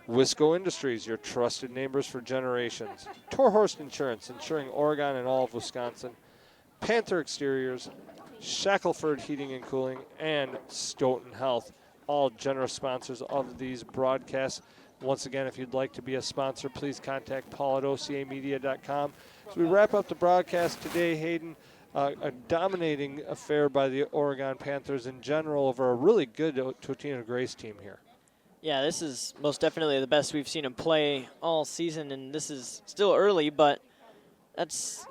Wisco Industries, your trusted neighbors for generations. Torhorst Insurance, insuring Oregon and all of Wisconsin. Panther Exteriors, Shackelford Heating and Cooling, and Stoughton Health, all generous sponsors of these broadcasts. Once again, if you'd like to be a sponsor, please contact Paul at ocamedia.com. As we wrap up the broadcast today, Hayden, a dominating affair by the Oregon Panthers in general over a really good Totino-Grace team here. Yeah, this is most definitely the best we've seen him play all season, and this is still early, but that's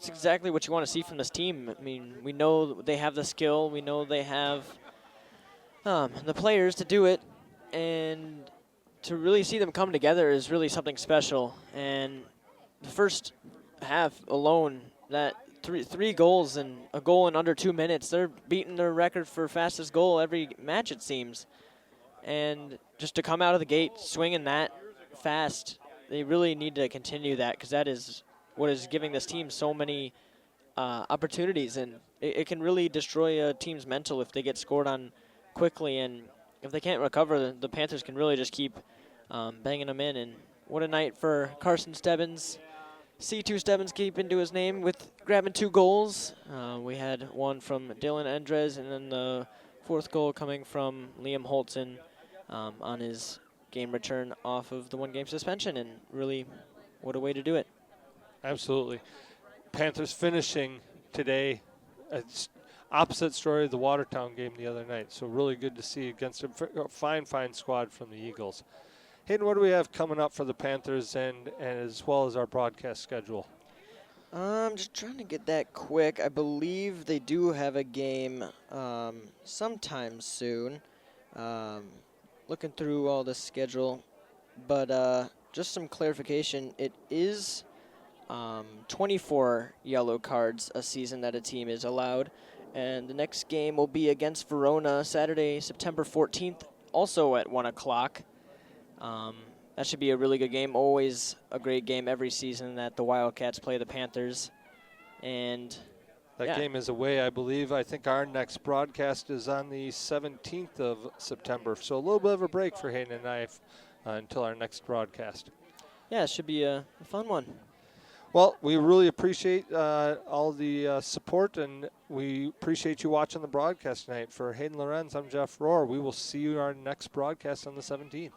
exactly what you want to see from this team. I mean, we know they have the skill. We know they have the players to do it, and to really see them come together is really something special. And the first half alone, that three goals and a goal in under 2 minutes, they're beating their record for fastest goal every match, it seems. And just to come out of the gate swinging that fast, they really need to continue that, because that is what is giving this team so many opportunities. And it can really destroy a team's mental if they get scored on quickly. And if they can't recover, the Panthers can really just keep banging them in. And what a night for Carson Stebbins. C2 Stebbins keeping to his name with grabbing 2 goals. We had one from Dylan Endres, and then the 4th goal coming from Liam Holtzen on his game return off of the 1-game suspension. And really, what a way to do it. Absolutely. Panthers finishing today. It's opposite story of the Watertown game the other night. So really good to see against a fine squad from the Eagles. Hayden, what do we have coming up for the Panthers and as well as our broadcast schedule? I'm just trying to get that quick. I believe they do have a game sometime soon. Looking through all the schedule. But just some clarification, it is 24 yellow cards a season that a team is allowed. And the next game will be against Verona Saturday, September 14th, also at 1 o'clock. That should be a really good game. Always a great game every season that the Wildcats play the Panthers. And that game is away, I believe. I think our next broadcast is on the 17th of September. So a little bit of a break for Hayden and I until our next broadcast. Yeah, it should be a fun one. Well, we really appreciate all the support, and we appreciate you watching the broadcast tonight. For Hayden Lorenz, I'm Jeff Rohr. We will see you in our next broadcast on the 17th.